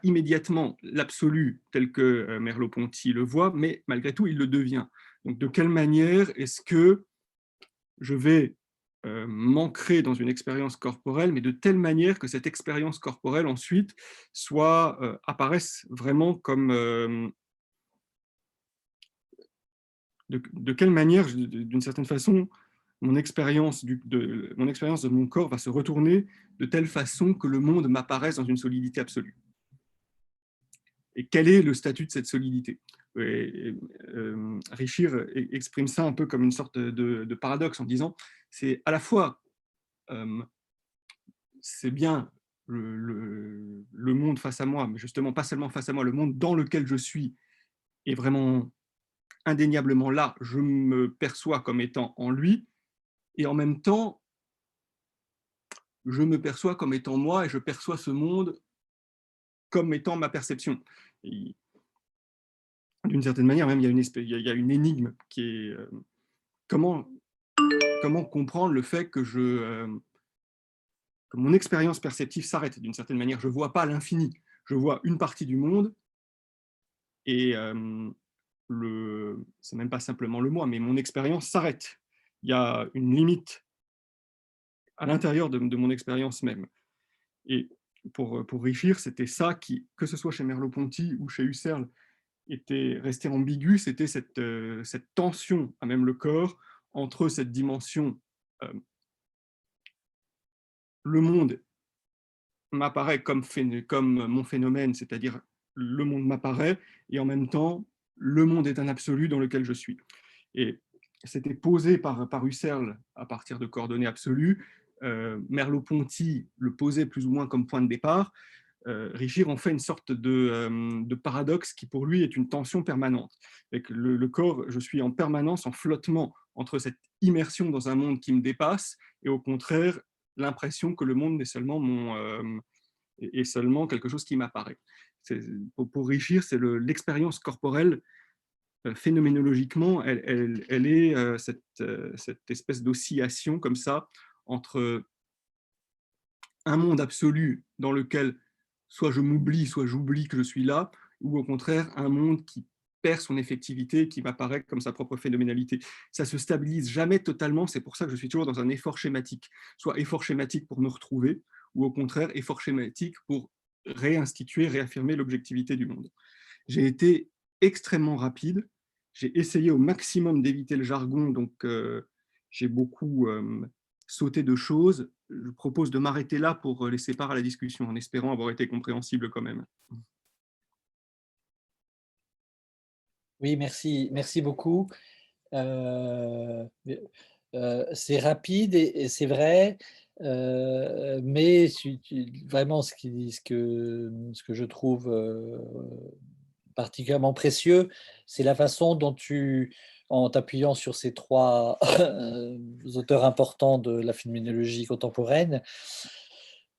immédiatement l'absolu tel que Merleau-Ponty le voit, mais malgré tout, il le devient. Donc, de quelle manière est-ce que je vais m'ancrer dans une expérience corporelle, mais de telle manière que cette expérience corporelle, ensuite, apparaisse vraiment comme... de quelle manière, d'une certaine façon, mon expérience de mon corps va se retourner de telle façon que le monde m'apparaisse dans une solidité absolue. Et quel est le statut de cette solidité? Richir exprime ça un peu comme une sorte de paradoxe en disant c'est à la fois c'est bien le monde face à moi, mais justement pas seulement face à moi, le monde dans lequel je suis est vraiment indéniablement là, je me perçois comme étant en lui, et en même temps, je me perçois comme étant moi et je perçois ce monde comme étant ma perception. D'une certaine manière, même, il y a une énigme qui est comment comprendre le fait que que mon expérience perceptive s'arrête d'une certaine manière. Je ne vois pas l'infini, je vois une partie du monde et c'est même pas simplement le moi, mais mon expérience s'arrête. Il y a une limite à l'intérieur de mon expérience même. Et pour Richir, c'était ça qui, que ce soit chez Merleau-Ponty ou chez Husserl, était resté ambigu, c'était cette tension à même le corps entre cette dimension le monde m'apparaît comme mon phénomène, c'est-à-dire le monde m'apparaît, et en même temps, le monde est un absolu dans lequel je suis. Et c'était posé par Husserl à partir de coordonnées absolues. Merleau-Ponty le posait plus ou moins comme point de départ. Richir en fait une sorte de paradoxe qui pour lui est une tension permanente. Avec le corps, je suis en permanence en flottement entre cette immersion dans un monde qui me dépasse et au contraire l'impression que le monde est seulement quelque chose qui m'apparaît. Pour Richir, c'est l'expérience corporelle phénoménologiquement, elle est cette espèce d'oscillation comme ça entre un monde absolu dans lequel soit je m'oublie, soit j'oublie que je suis là, ou au contraire un monde qui perd son effectivité, qui m'apparaît comme sa propre phénoménalité. Ça se stabilise jamais totalement, c'est pour ça que je suis toujours dans un effort schématique, soit effort schématique pour me retrouver, ou au contraire effort schématique pour réinstituer, réaffirmer l'objectivité du monde. J'ai été extrêmement rapide, j'ai essayé au maximum d'éviter le jargon, donc j'ai beaucoup sauté de choses. Je propose de m'arrêter là pour laisser part à la discussion, en espérant avoir été compréhensible quand même. Oui, merci beaucoup. Euh, c'est rapide et c'est vrai, mais vraiment ce que je trouve particulièrement précieux, c'est la façon dont en t'appuyant sur ces trois auteurs importants de la phénoménologie contemporaine,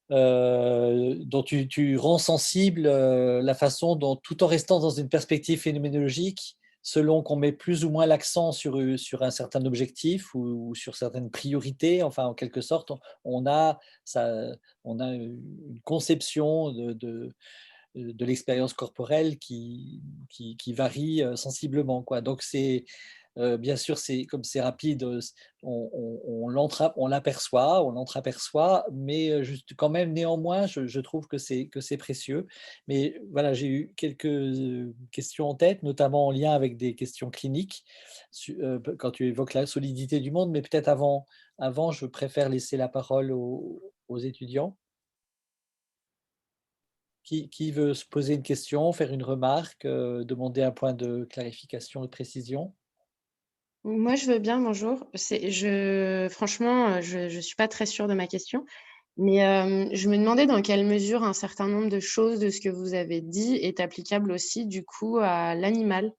dont tu rends sensible la façon dont, tout en restant dans une perspective phénoménologique, selon qu'on met plus ou moins l'accent sur un certain objectif ou sur certaines priorités, enfin en quelque sorte, on a, ça, on a une conception de l'expérience corporelle qui varie sensiblement, quoi. Donc c'est bien sûr, c'est comme c'est rapide, on l'aperçoit, on l'entreaperçoit, mais juste quand même, néanmoins, je trouve que c'est précieux. Mais voilà, j'ai eu quelques questions en tête, notamment en lien avec des questions cliniques, quand tu évoques la solidité du monde, mais peut-être avant, je préfère laisser la parole aux étudiants. Qui veut se poser une question, faire une remarque, demander un point de clarification et de précision? Moi, je veux bien, bonjour. Franchement, je suis pas très sûre de ma question, mais je me demandais dans quelle mesure un certain nombre de choses de ce que vous avez dit est applicable aussi, du coup, à l'animal.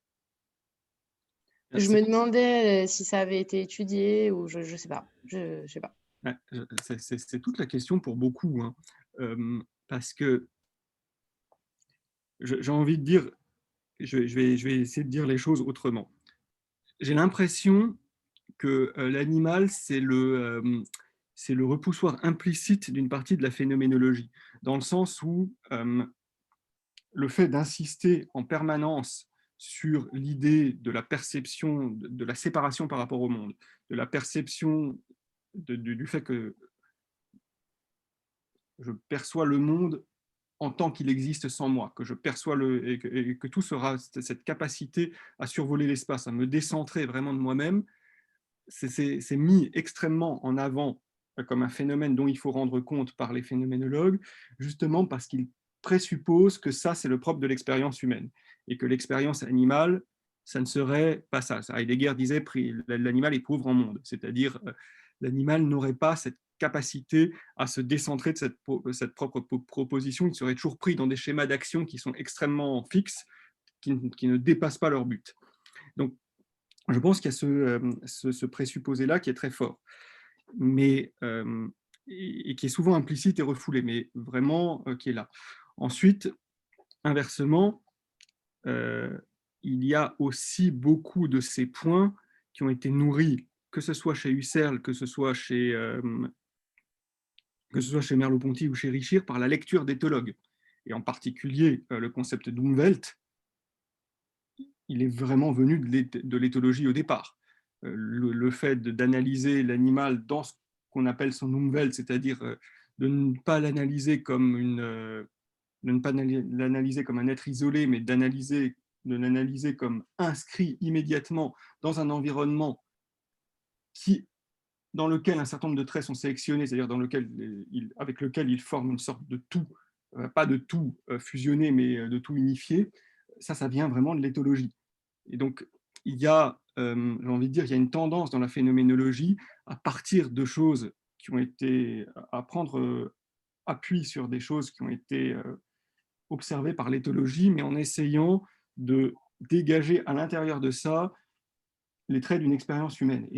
Je me demandais, si ça avait été étudié ou je sais pas, je sais pas. C'est toute la question pour beaucoup, hein. Parce que j'ai envie de dire, je vais essayer de dire les choses autrement. J'ai l'impression que l'animal, c'est le repoussoir implicite d'une partie de la phénoménologie, dans le sens où le fait d'insister en permanence sur l'idée de la perception, de la séparation par rapport au monde, de la perception du fait que je perçois le monde en tant qu'il existe sans moi, que je perçois et que tout sera cette capacité à survoler l'espace, à me décentrer vraiment de moi-même, c'est mis extrêmement en avant comme un phénomène dont il faut rendre compte par les phénoménologues, justement parce qu'ils présupposent que ça, c'est le propre de l'expérience humaine, et que l'expérience animale, ça ne serait pas ça. Heidegger disait l'animal est pauvre en monde, c'est-à-dire l'animal n'aurait pas cette capacité à se décentrer de cette propre proposition, il serait toujours pris dans des schémas d'action qui sont extrêmement fixes, qui ne dépassent pas leur but. Donc, je pense qu'il y a ce présupposé-là qui est très fort, mais et qui est souvent implicite et refoulé, mais vraiment qui est là. Ensuite, inversement, il y a aussi beaucoup de ces points qui ont été nourris, que ce soit chez Husserl, que ce soit chez Merleau-Ponty ou chez Richir, par la lecture d'éthologues. Et en particulier, le concept d'Umwelt, il est vraiment venu de l'éthologie au départ. Le fait d'analyser l'animal dans ce qu'on appelle son Umwelt, c'est-à-dire de ne pas l'analyser comme de ne pas l'analyser comme un être isolé, mais de l'analyser comme inscrit immédiatement dans un environnement dans lequel un certain nombre de traits sont sélectionnés, c'est-à-dire avec lequel il forme une sorte de tout, pas de tout fusionné, mais de tout unifié, ça vient vraiment de l'éthologie. Et donc, il y a, j'ai envie de dire, il y a une tendance dans la phénoménologie à partir de choses qui ont été, à prendre appui sur des choses qui ont été observées par l'éthologie, mais en essayant de dégager à l'intérieur de ça les traits d'une expérience humaine.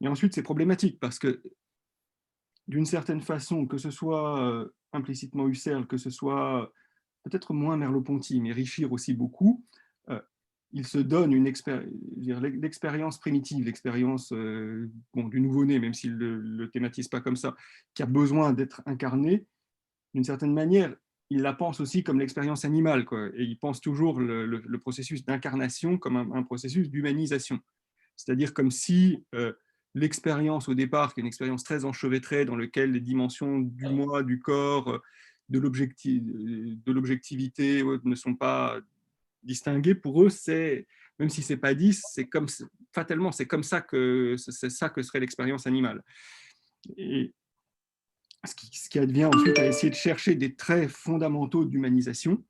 Et ensuite, c'est problématique parce que, d'une certaine façon, que ce soit implicitement Husserl, que ce soit peut-être moins Merleau-Ponty, mais Richir aussi beaucoup, il se donne l'expérience primitive, l'expérience du nouveau-né, même s'il ne le thématise pas comme ça, qui a besoin d'être incarnée, d'une certaine manière, il la pense aussi comme l'expérience animale, quoi. Et il pense toujours le processus d'incarnation comme un processus d'humanisation. C'est-à-dire comme si l'expérience au départ, qui est une expérience très enchevêtrée, dans laquelle les dimensions du moi, du corps, de l'objectivité ne sont pas distinguées, pour eux, même si c'est pas dit, fatalement, c'est ça que serait l'expérience animale. Et ce qui advient ensuite à essayer de chercher des traits fondamentaux d'humanisation.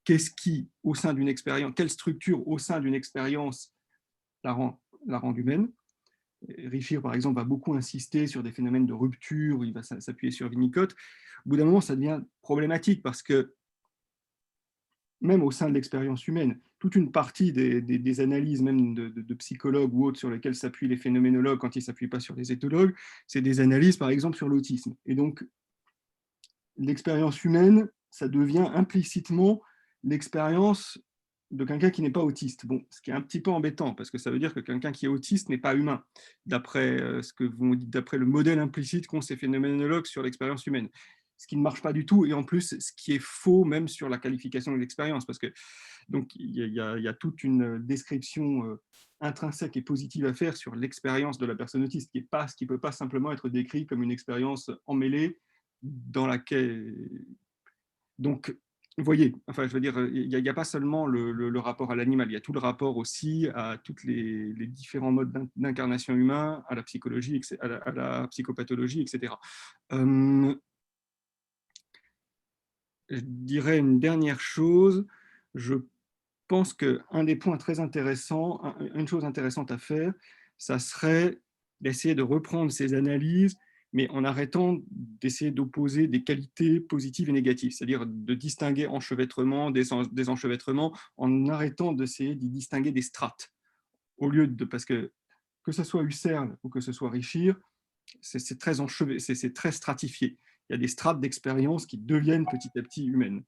Qu'est-ce qui, au sein d'une expérience, quelle structure au sein d'une expérience la rend humaine? Richir, par exemple, va beaucoup insister sur des phénomènes de rupture, il va s'appuyer sur Winnicott. Au bout d'un moment, ça devient problématique parce que même au sein de l'expérience humaine, toute une partie des analyses, même de psychologues ou autres, sur lesquelles s'appuient les phénoménologues quand ils ne s'appuient pas sur les éthologues, c'est des analyses, par exemple, sur l'autisme. Et donc, l'expérience humaine, ça devient implicitement l'expérience de quelqu'un qui n'est pas autiste. Bon, ce qui est un petit peu embêtant, parce que ça veut dire que quelqu'un qui est autiste n'est pas humain, d'après d'après le modèle implicite qu'ont ces phénoménologues sur l'expérience humaine. Ce qui ne marche pas du tout, et en plus, ce qui est faux même sur la qualification de l'expérience, parce que donc il y a toute une description intrinsèque et positive à faire sur l'expérience de la personne autiste, qui ne peut pas simplement être décrit comme une expérience emmêlée dans laquelle... Donc, vous voyez, enfin, je veux dire, il n'y a pas seulement le rapport à l'animal, il y a tout le rapport aussi à tous les différents modes d'incarnation humain, à la psychologie, à la psychopathologie, etc. Je dirais une dernière chose. Je pense qu'un des points très intéressants, une chose intéressante à faire, ça serait d'essayer de reprendre ces analyses, mais en arrêtant d'essayer d'opposer des qualités positives et négatives, c'est-à-dire de distinguer enchevêtrement, désenchevêtrement, en arrêtant d'essayer d'y distinguer des strates. Au lieu de, parce que ce soit Husserl ou que ce soit Richir, c'est très stratifié. Il y a des strates d'expérience qui deviennent petit à petit humaines.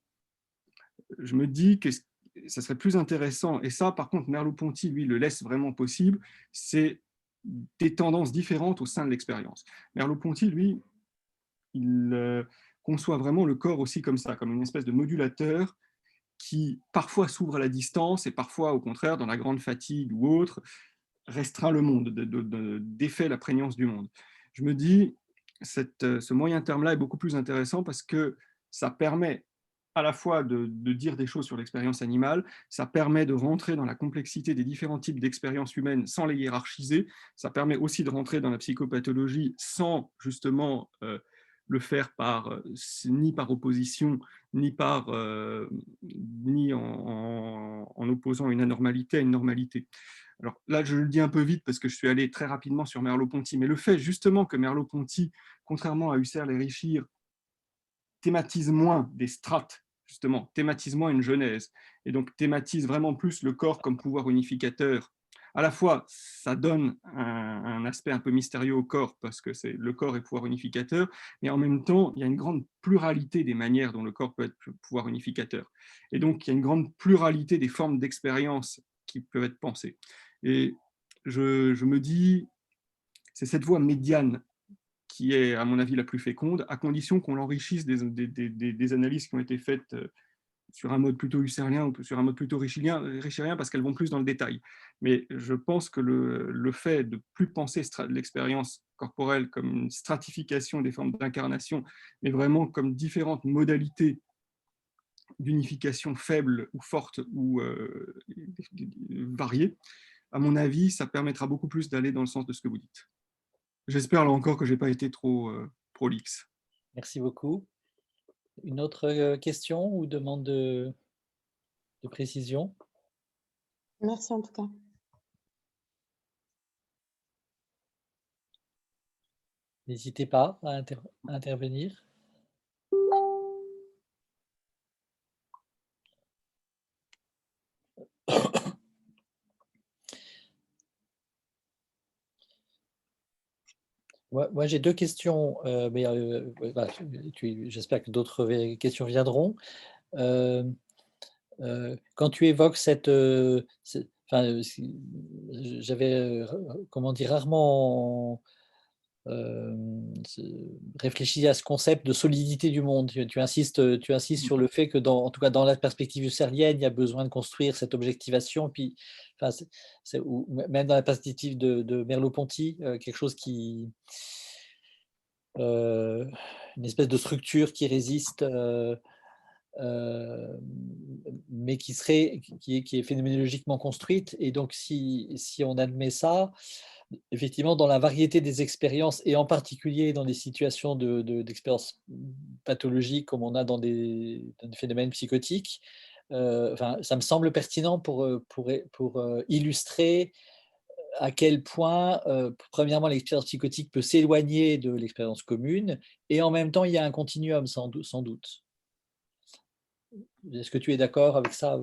Je me dis que ça serait plus intéressant, et ça, par contre, Merleau-Ponty, lui, le laisse vraiment possible, c'est des tendances différentes au sein de l'expérience. Merleau-Ponty, lui, il conçoit vraiment le corps aussi comme ça, comme une espèce de modulateur qui parfois s'ouvre à la distance et parfois, au contraire, dans la grande fatigue ou autre, restreint le monde, défait la prégnance du monde. Je me dis, ce moyen terme-là est beaucoup plus intéressant parce que ça permet à la fois de dire des choses sur l'expérience animale, ça permet de rentrer dans la complexité des différents types d'expériences humaines sans les hiérarchiser, ça permet aussi de rentrer dans la psychopathologie sans justement le faire ni par opposition, ni en opposant une anormalité à une normalité. Alors là, je le dis un peu vite parce que je suis allé très rapidement sur Merleau-Ponty, mais le fait justement que Merleau-Ponty, contrairement à Husserl et Richir, thématise moins des strates, justement, thématise moins une genèse, et donc thématise vraiment plus le corps comme pouvoir unificateur à la fois, ça donne un aspect un peu mystérieux au corps, parce que le corps est pouvoir unificateur, mais en même temps, il y a une grande pluralité des manières dont le corps peut être pouvoir unificateur. Et donc, il y a une grande pluralité des formes d'expérience qui peuvent être pensées. Et je me dis, c'est cette voie médiane qui est, à mon avis, la plus féconde, à condition qu'on l'enrichisse des analyses qui ont été faites sur un mode plutôt husserlien ou sur un mode plutôt richérien, parce qu'elles vont plus dans le détail. Mais je pense que le fait de plus penser l'expérience corporelle comme une stratification des formes d'incarnation, mais vraiment comme différentes modalités d'unification faibles ou fortes ou variées, à mon avis, ça permettra beaucoup plus d'aller dans le sens de ce que vous dites. J'espère là encore que je n'ai pas été trop prolixe. Merci beaucoup. Une autre question ou demande de précision? Merci en tout cas. N'hésitez pas à intervenir. Moi, j'ai deux questions, mais j'espère que d'autres questions viendront. Quand tu évoques j'avais, comment dire, rarement réfléchi à ce concept de solidité du monde. Tu insistes sur le fait que, en tout cas dans la perspective husserlienne, il y a besoin de construire cette objectivation. Puis, enfin, ou même dans la perspective de Merleau-Ponty, quelque chose euh, une espèce de structure qui résiste, mais qui est phénoménologiquement construite. Et donc, si on admet ça, effectivement, dans la variété des expériences, et en particulier dans des situations d'expériences pathologiques comme on a dans des phénomènes psychotiques, ça me semble pertinent pour illustrer à quel point, premièrement, l'expérience psychotique peut s'éloigner de l'expérience commune, et en même temps, il y a un continuum, sans doute. Est-ce que tu es d'accord avec ça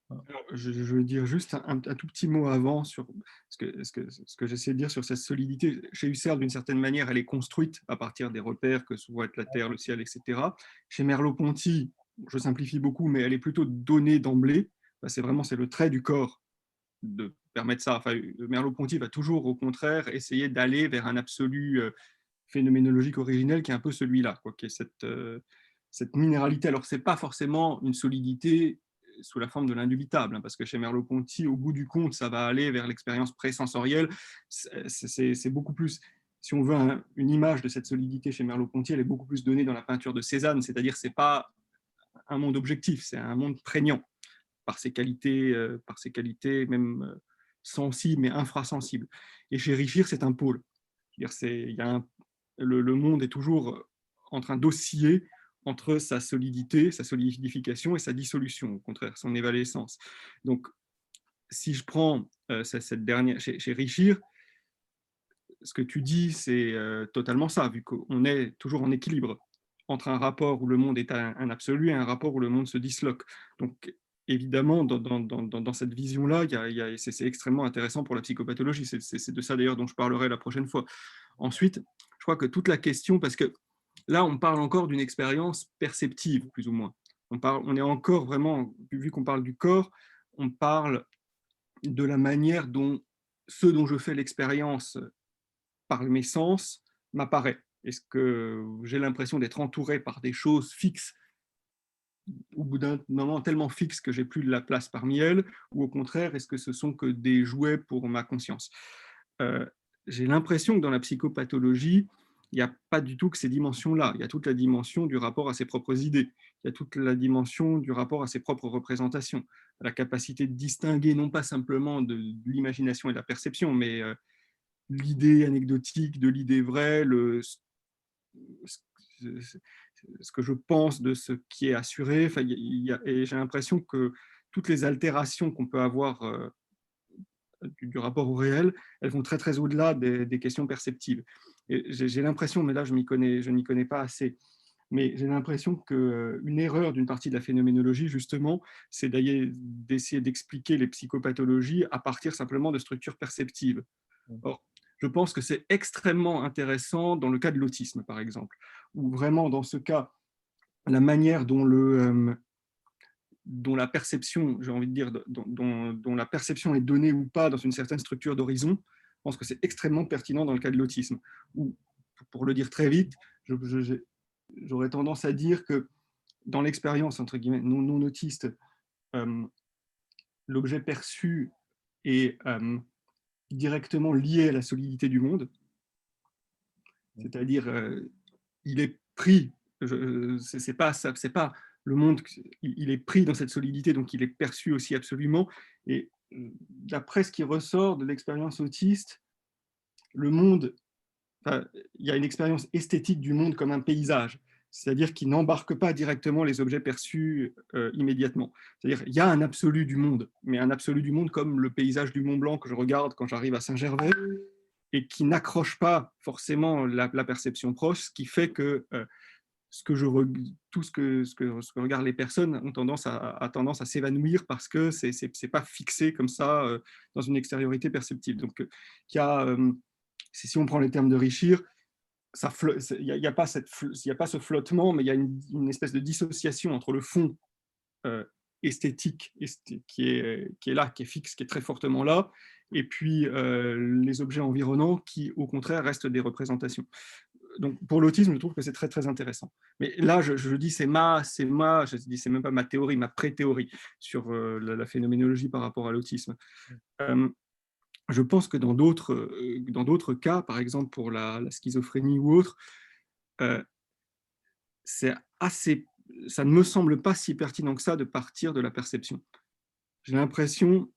Alors, je veux dire juste un tout petit mot avant sur ce que j'essaie de dire sur cette solidité. Chez Husserl, d'une certaine manière, elle est construite à partir des repères que souvent être la terre, le ciel, etc. Chez Merleau-Ponty, je simplifie beaucoup, mais elle est plutôt donnée d'emblée. C'est le trait du corps de permettre ça. Enfin, Merleau-Ponty va toujours, au contraire, essayer d'aller vers un absolu phénoménologique originel qui est un peu celui-là, qui est cette minéralité. Alors, ce n'est pas forcément une solidité sous la forme de l'indubitable, parce que chez Merleau-Ponty, au bout du compte, ça va aller vers l'expérience présensorielle. C'est beaucoup plus, si on veut une image de cette solidité chez Merleau-Ponty, elle est beaucoup plus donnée dans la peinture de Cézanne, c'est-à-dire c'est pas un monde objectif, c'est un monde prégnant par ses qualités même sensibles mais infrasensibles. Et chez Richir, c'est un pôle. Le monde est toujours en train d'osciller entre sa solidité, sa solidification et sa dissolution, au contraire, son évanescence. Donc, si je prends cette dernière, chez Richir, ce que tu dis, c'est totalement ça, vu qu'on est toujours en équilibre entre un rapport où le monde est un absolu et un rapport où le monde se disloque. Donc, évidemment, dans cette vision-là, c'est extrêmement intéressant pour la psychopathologie. C'est de ça, d'ailleurs, dont je parlerai la prochaine fois. Ensuite, je crois que toute la question, parce que là, on parle encore d'une expérience perceptive, plus ou moins. On est encore vraiment, vu qu'on parle du corps, on parle de la manière dont ce dont je fais l'expérience par mes sens m'apparaît. Est-ce que j'ai l'impression d'être entouré par des choses fixes au bout d'un moment tellement fixe que j'ai plus de la place parmi elles, ou au contraire, est-ce que ce sont que des jouets pour ma conscience? J'ai l'impression que dans la psychopathologie, il n'y a pas du tout que ces dimensions-là. Il y a toute la dimension du rapport à ses propres idées. Il y a toute la dimension du rapport à ses propres représentations, la capacité de distinguer non pas simplement de l'imagination et de la perception, mais l'idée anecdotique de l'idée vraie, ce que je pense de ce qui est assuré. Enfin, et j'ai l'impression que toutes les altérations qu'on peut avoir du rapport au réel, elles vont très très au-delà des questions perceptives. Et j'ai l'impression, mais là je ne m'y connais pas assez, mais j'ai l'impression qu'une erreur d'une partie de la phénoménologie, justement, c'est d'essayer d'expliquer les psychopathologies à partir simplement de structures perceptives. Or, je pense que c'est extrêmement intéressant dans le cas de l'autisme, par exemple, où vraiment, dans ce cas, la manière dont la perception, j'ai envie de dire, dont la perception est donnée ou pas dans une certaine structure d'horizon, je pense que c'est extrêmement pertinent dans le cas de l'autisme. Ou, pour le dire très vite, j'aurais tendance à dire que dans l'expérience, entre guillemets, non autiste, l'objet perçu est directement lié à la solidité du monde, c'est-à-dire il est pris, c'est pas le monde, il est pris dans cette solidité, donc il est perçu aussi absolument. Et d'après ce qui ressort de l'expérience autiste, le monde, enfin, il y a une expérience esthétique du monde comme un paysage, c'est-à-dire qu'il n'embarque pas directement les objets perçus immédiatement. C'est-à-dire il y a un absolu du monde, mais un absolu du monde comme le paysage du Mont Blanc que je regarde quand j'arrive à Saint-Gervais, et qui n'accroche pas forcément la perception proche, ce qui fait que tout ce que regardent les personnes ont tendance à s'évanouir parce que c'est pas fixé comme ça dans une extériorité perceptible. Donc, si on prend les termes de Richir, il n'y a pas ce flottement, mais il y a une espèce de dissociation entre le fond esthétique qui est là, qui est fixe, qui est très fortement là, et puis les objets environnants qui, au contraire, restent des représentations. Donc, pour l'autisme, je trouve que c'est très, très intéressant. Mais là, je dis, je dis, c'est même pas ma théorie, ma pré-théorie sur la phénoménologie par rapport à l'autisme. Je pense que dans d'autres cas, par exemple pour la schizophrénie ou autre, c'est assez, ça ne me semble pas si pertinent que ça de partir de la perception. J'ai l'impression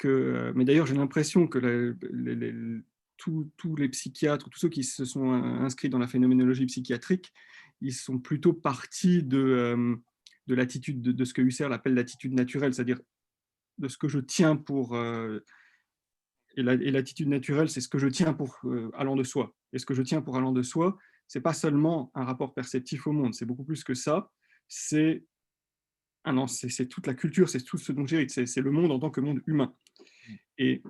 mais d'ailleurs, j'ai l'impression que tous les psychiatres, tous ceux qui se sont inscrits dans la phénoménologie psychiatrique, ils sont plutôt partis de l'attitude, de ce que Husserl appelle l'attitude naturelle, c'est-à-dire de ce que je tiens pour... et l'attitude naturelle, c'est ce que je tiens pour allant de soi. Et ce que je tiens pour allant de soi, c'est pas seulement un rapport perceptif au monde, c'est beaucoup plus que ça. C'est non, c'est toute la culture, c'est tout ce dont j'hérite, c'est le monde en tant que monde humain. Et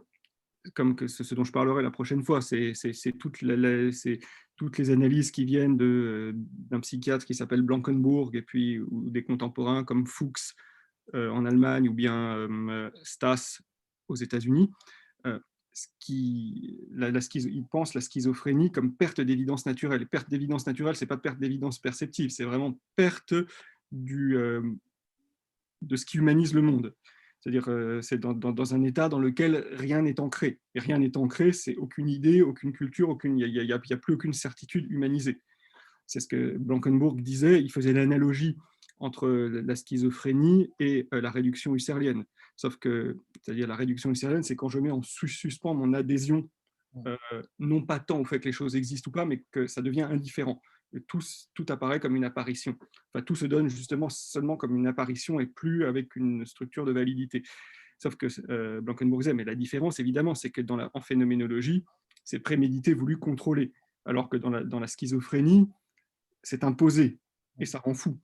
comme que ce dont je parlerai la prochaine fois, c'est toutes les analyses qui viennent d'un psychiatre qui s'appelle Blankenburg, et puis ou des contemporains comme Fuchs en Allemagne, ou bien Stas aux États-Unis. Ils pensent la schizophrénie comme perte d'évidence naturelle. Et perte d'évidence naturelle, c'est pas perte d'évidence perceptive, c'est vraiment perte de ce qui humanise le monde. C'est-à-dire, c'est dans un état dans lequel rien n'est ancré. Et rien n'est ancré, c'est aucune idée, aucune culture, il n'y a plus aucune certitude humanisée. C'est ce que Blankenburg disait, il faisait l'analogie entre la schizophrénie et la réduction husserlienne. Sauf que, c'est-à-dire la réduction husserlienne, c'est quand je mets en suspens mon adhésion, non pas tant au fait que les choses existent ou pas, mais que ça devient indifférent. Tout apparaît comme une apparition. Enfin, tout se donne justement seulement comme une apparition et plus avec une structure de validité. Sauf que Blankenburg disait, mais la différence, évidemment, c'est que en phénoménologie, c'est prémédité, voulu, contrôlé. Alors que dans la schizophrénie, c'est imposé et ça rend fou.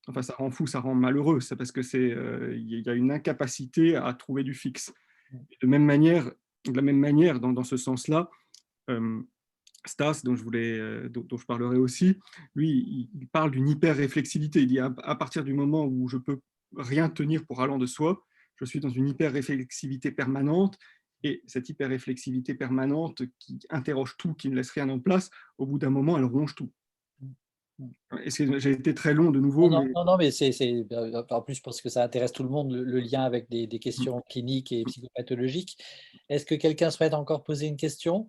Enfin, ça rend fou, ça rend malheureux. C'est parce que y a une incapacité à trouver du fixe. De la même manière, dans ce sens-là, Stas, dont je parlerai aussi, lui, il parle d'une hyper-réflexivité. Il dit à partir du moment où je peux rien tenir pour allant de soi, je suis dans une hyper-réflexivité permanente, et cette hyper-réflexivité permanente qui interroge tout, qui ne laisse rien en place, au bout d'un moment, elle ronge tout. Est-ce que j'ai été très long de nouveau, Non, mais... non, non, mais en plus, je pense que ça intéresse tout le monde, le lien avec des questions cliniques et psychopathologiques. Est-ce que quelqu'un souhaite encore poser une question?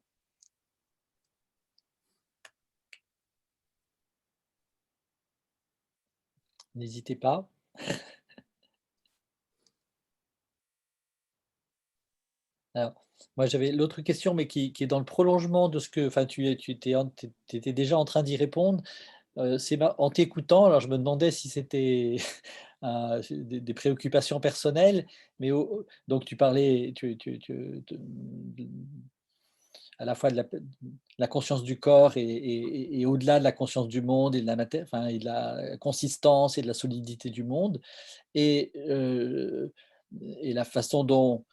N'hésitez pas. Alors, moi, j'avais l'autre question, mais qui est dans le prolongement de ce que, enfin, tu étais déjà en train d'y répondre. En t'écoutant, alors je me demandais si c'était des préoccupations personnelles, mais donc tu parlais, à la fois de la conscience du corps et au-delà de la conscience du monde et de la matière, enfin, et de la consistance et de la solidité du monde, et, euh, et la façon dont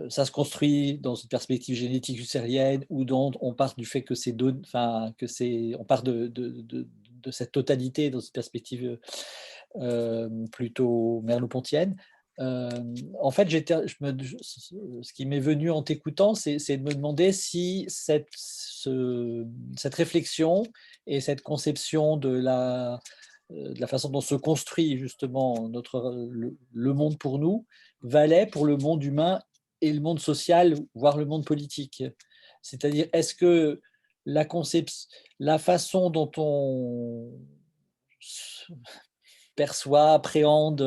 ça se construit dans une perspective génétique husserlienne, ou dont on part du fait que enfin, on part de cette totalité dans une perspective plutôt merleau-pontienne. Euh, En fait, ce qui m'est venu en t'écoutant, c'est de me demander si cette réflexion et cette conception de la façon dont se construit justement le monde pour nous valait pour le monde humain et le monde social, voire le monde politique. C'est-à-dire, est-ce que la façon dont on perçoit, appréhende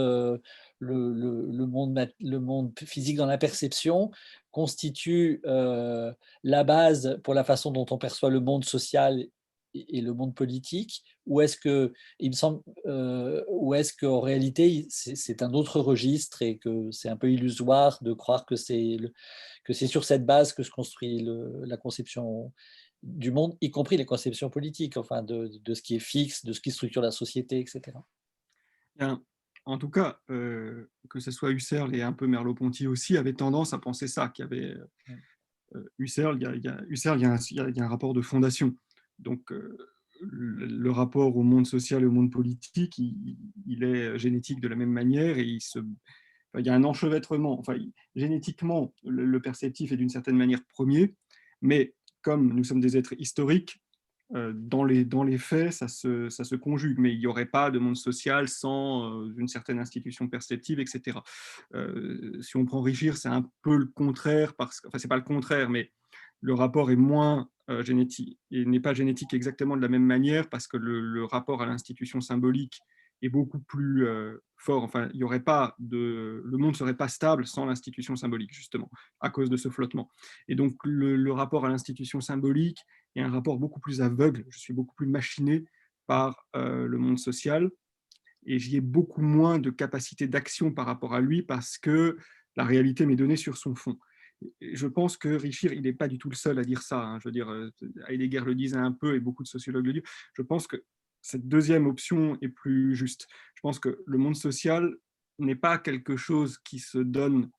le monde physique dans la perception constitue la base pour la façon dont on perçoit le monde social et le monde politique, ou est-ce que, il me semble, ou est-ce qu'en réalité c'est un autre registre et que c'est un peu illusoire de croire que c'est sur cette base que se construit la conception du monde, y compris les conceptions politiques, enfin de ce qui est fixe, de ce qui structure la société, etc. Bien. En tout cas, que ce soit Husserl et un peu Merleau-Ponty aussi, avaient tendance à penser ça, qu'il y avait Husserl, il y a un rapport de fondation. Donc, le rapport au monde social et au monde politique, il est génétique de la même manière et il y a un enchevêtrement. Enfin, génétiquement, le perceptif est d'une certaine manière premier, mais comme nous sommes des êtres historiques, dans les faits, ça se conjugue, mais il n'y aurait pas de monde social sans une certaine institution perceptive, etc. Si on prend Richir, c'est un peu le contraire, enfin, c'est pas le contraire, mais le rapport est moins génétique, et n'est pas génétique exactement de la même manière, parce que le rapport à l'institution symbolique est beaucoup plus fort. Enfin, il y aurait pas le monde ne serait pas stable sans l'institution symbolique, justement, à cause de ce flottement. Et donc, le rapport à l'institution symbolique et un rapport beaucoup plus aveugle. Je suis beaucoup plus machiné par le monde social et j'y ai beaucoup moins de capacité d'action par rapport à lui parce que la réalité m'est donnée sur son fond. Et je pense que Richir, il n'est pas du tout le seul à dire ça. Hein. Je veux dire, Heidegger le disait un peu et beaucoup de sociologues le disent. Je pense que cette deuxième option est plus juste. Je pense que le monde social n'est pas quelque chose qui se donne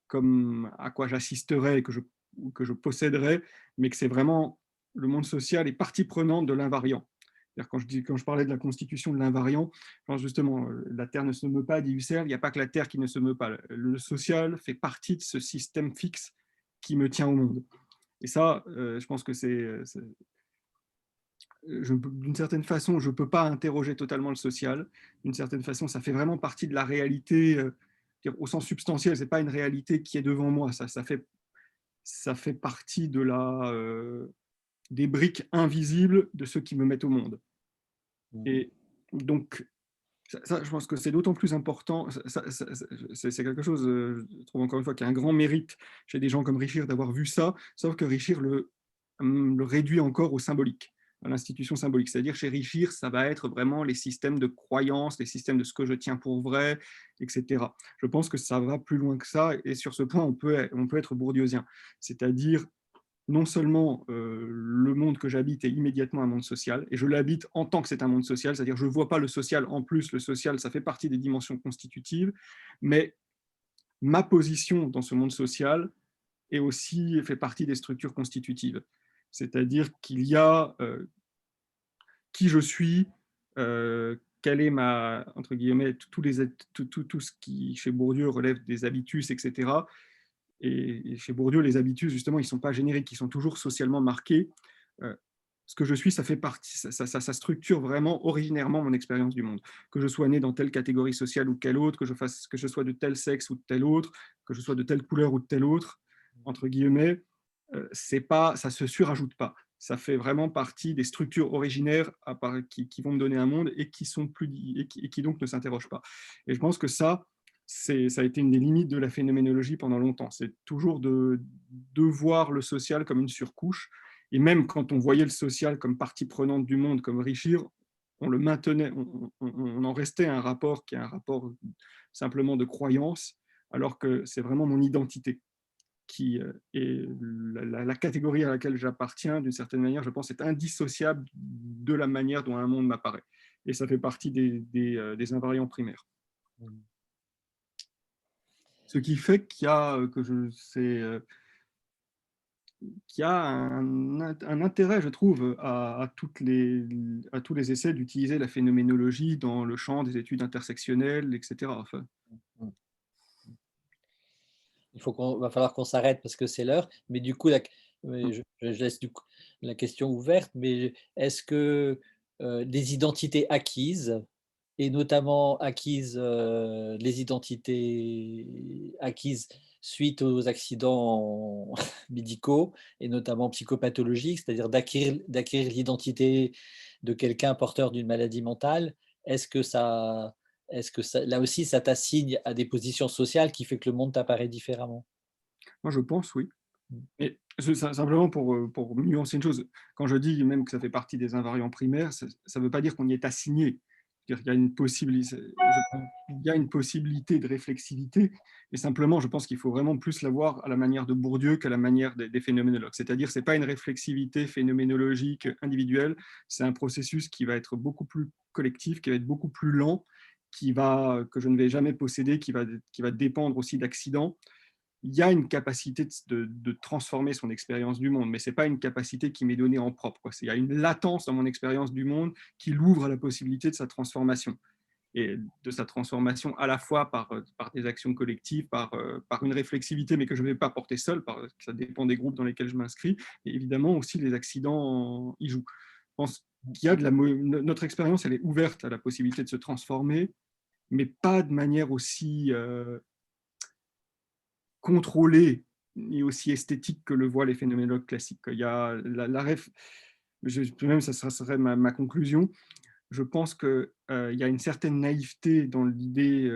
comme à quoi j'assisterais et que je posséderais, mais que c'est vraiment le monde social est partie prenante de l'invariant. Quand je parlais de la constitution de l'invariant, justement, la Terre ne se meut pas, dit Husserl, il n'y a pas que la Terre qui ne se meut pas. Le social fait partie de ce système fixe qui me tient au monde. Et ça, je pense que d'une certaine façon, je ne peux pas interroger totalement le social. D'une certaine façon, ça fait vraiment partie de la réalité, au sens substantiel. Ce n'est pas une réalité qui est devant moi. Ça fait partie des briques invisibles de ceux qui me mettent au monde. Et donc, ça, je pense que c'est d'autant plus important. C'est quelque chose, je trouve encore une fois, qui a un grand mérite chez des gens comme Richir d'avoir vu ça, sauf que Richir le réduit encore au symbolique, à l'institution symbolique. C'est-à-dire, chez Richir, ça va être vraiment les systèmes de croyances, les systèmes de ce que je tiens pour vrai, etc. Je pense que ça va plus loin que ça, et sur ce point, on peut être bourdieusien. C'est-à-dire, non seulement le monde que j'habite est immédiatement un monde social, et je l'habite en tant que c'est un monde social, c'est-à-dire je ne vois pas le social en plus, le social, ça fait partie des dimensions constitutives, mais ma position dans ce monde social fait partie des structures constitutives. C'est-à-dire qu'il y a qui je suis, quelle est entre guillemets, tout ce qui, chez Bourdieu, relève des habitus, etc. Et chez Bourdieu, les habitus, justement, ils ne sont pas génériques, ils sont toujours socialement marqués. Ce que je suis, ça fait partie, ça structure vraiment originairement mon expérience du monde. Que je sois né dans telle catégorie sociale ou telle autre, que je sois de tel sexe ou de tel autre, que je sois de telle couleur ou de telle autre, entre guillemets, ça ne se surajoute pas. Ça fait vraiment partie des structures originaires qui vont me donner un monde et qui donc ne s'interrogent pas. Et je pense que ça a été une des limites de la phénoménologie pendant longtemps. C'est toujours de voir le social comme une surcouche. Et même quand on voyait le social comme partie prenante du monde, comme Richir, on le maintenait, on en restait à un rapport qui est un rapport simplement de croyance, alors que c'est vraiment mon identité. est la catégorie à laquelle j'appartiens, d'une certaine manière, je pense, est indissociable de la manière dont un monde m'apparaît. Et ça fait partie des invariants primaires. Ce qui fait qu'il y a, qu'il y a un intérêt, je trouve, à tous les essais d'utiliser la phénoménologie dans le champ des études intersectionnelles, etc. Enfin, va falloir qu'on s'arrête parce que c'est l'heure. Mais du coup, je laisse la question ouverte. Mais est-ce que les identités acquises, et notamment les identités acquises suite aux accidents médicaux et notamment psychopathologiques, c'est-à-dire d'acquérir l'identité de quelqu'un porteur d'une maladie mentale, est-ce que là aussi, ça t'assigne à des positions sociales qui fait que le monde t'apparaît différemment? moi, je pense, oui. Mais simplement pour nuancer une chose, quand je dis même que ça fait partie des invariants primaires, ça ne veut pas dire qu'on y est assigné. Il y a une possibilité de réflexivité, et simplement, je pense qu'il faut vraiment plus la voir à la manière de Bourdieu qu'à la manière des phénoménologues. C'est-à-dire, ce n'est pas une réflexivité phénoménologique individuelle, c'est un processus qui va être beaucoup plus collectif, qui va être beaucoup plus lent, que je ne vais jamais posséder, qui va dépendre aussi d'accidents. Il y a une capacité de transformer son expérience du monde, mais ce n'est pas une capacité qui m'est donnée en propre. Il y a une latence dans mon expérience du monde qui l'ouvre à la possibilité de sa transformation. Et de sa transformation à la fois par des actions collectives, par une réflexivité, mais que je ne vais pas porter seul, ça dépend des groupes dans lesquels je m'inscris, et évidemment aussi les accidents y jouent. Je pense qu'il y a notre expérience, elle est ouverte à la possibilité de se transformer, mais pas de manière aussi contrôlée et aussi esthétique que le voient les phénoménologues classiques. Il y a même ça serait ma conclusion. Je pense qu'il y a une certaine naïveté dans l'idée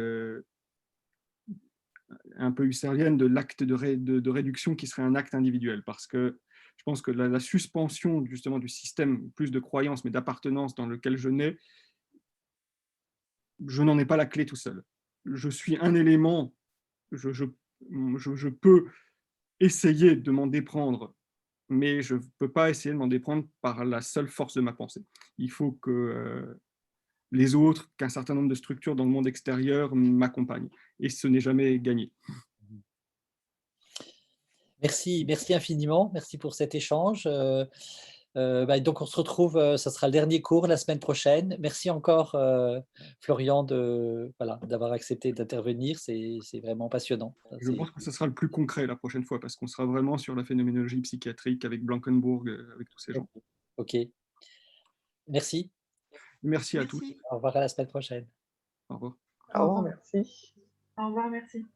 un peu husserlienne de l'acte de réduction qui serait un acte individuel, parce que je pense que la suspension justement du système, plus de croyances, mais d'appartenance dans lequel je nais, je n'en ai pas la clé tout seul. Je suis un élément, je peux essayer de m'en déprendre, mais je ne peux pas essayer de m'en déprendre par la seule force de ma pensée. Il faut que les autres, qu'un certain nombre de structures dans le monde extérieur m'accompagnent. Et ce n'est jamais gagné. Merci infiniment. Merci pour cet échange. Donc on se retrouve, ça sera le dernier cours la semaine prochaine. Merci encore, Florian, d'avoir accepté d'intervenir. C'est vraiment passionnant. Je pense que ce sera le plus concret la prochaine fois, parce qu'on sera vraiment sur la phénoménologie psychiatrique avec Blankenburg, avec tous ces gens. Ok. Merci. Merci à tous. Au revoir, à la semaine prochaine. Au revoir. Au revoir, merci. Au revoir, merci.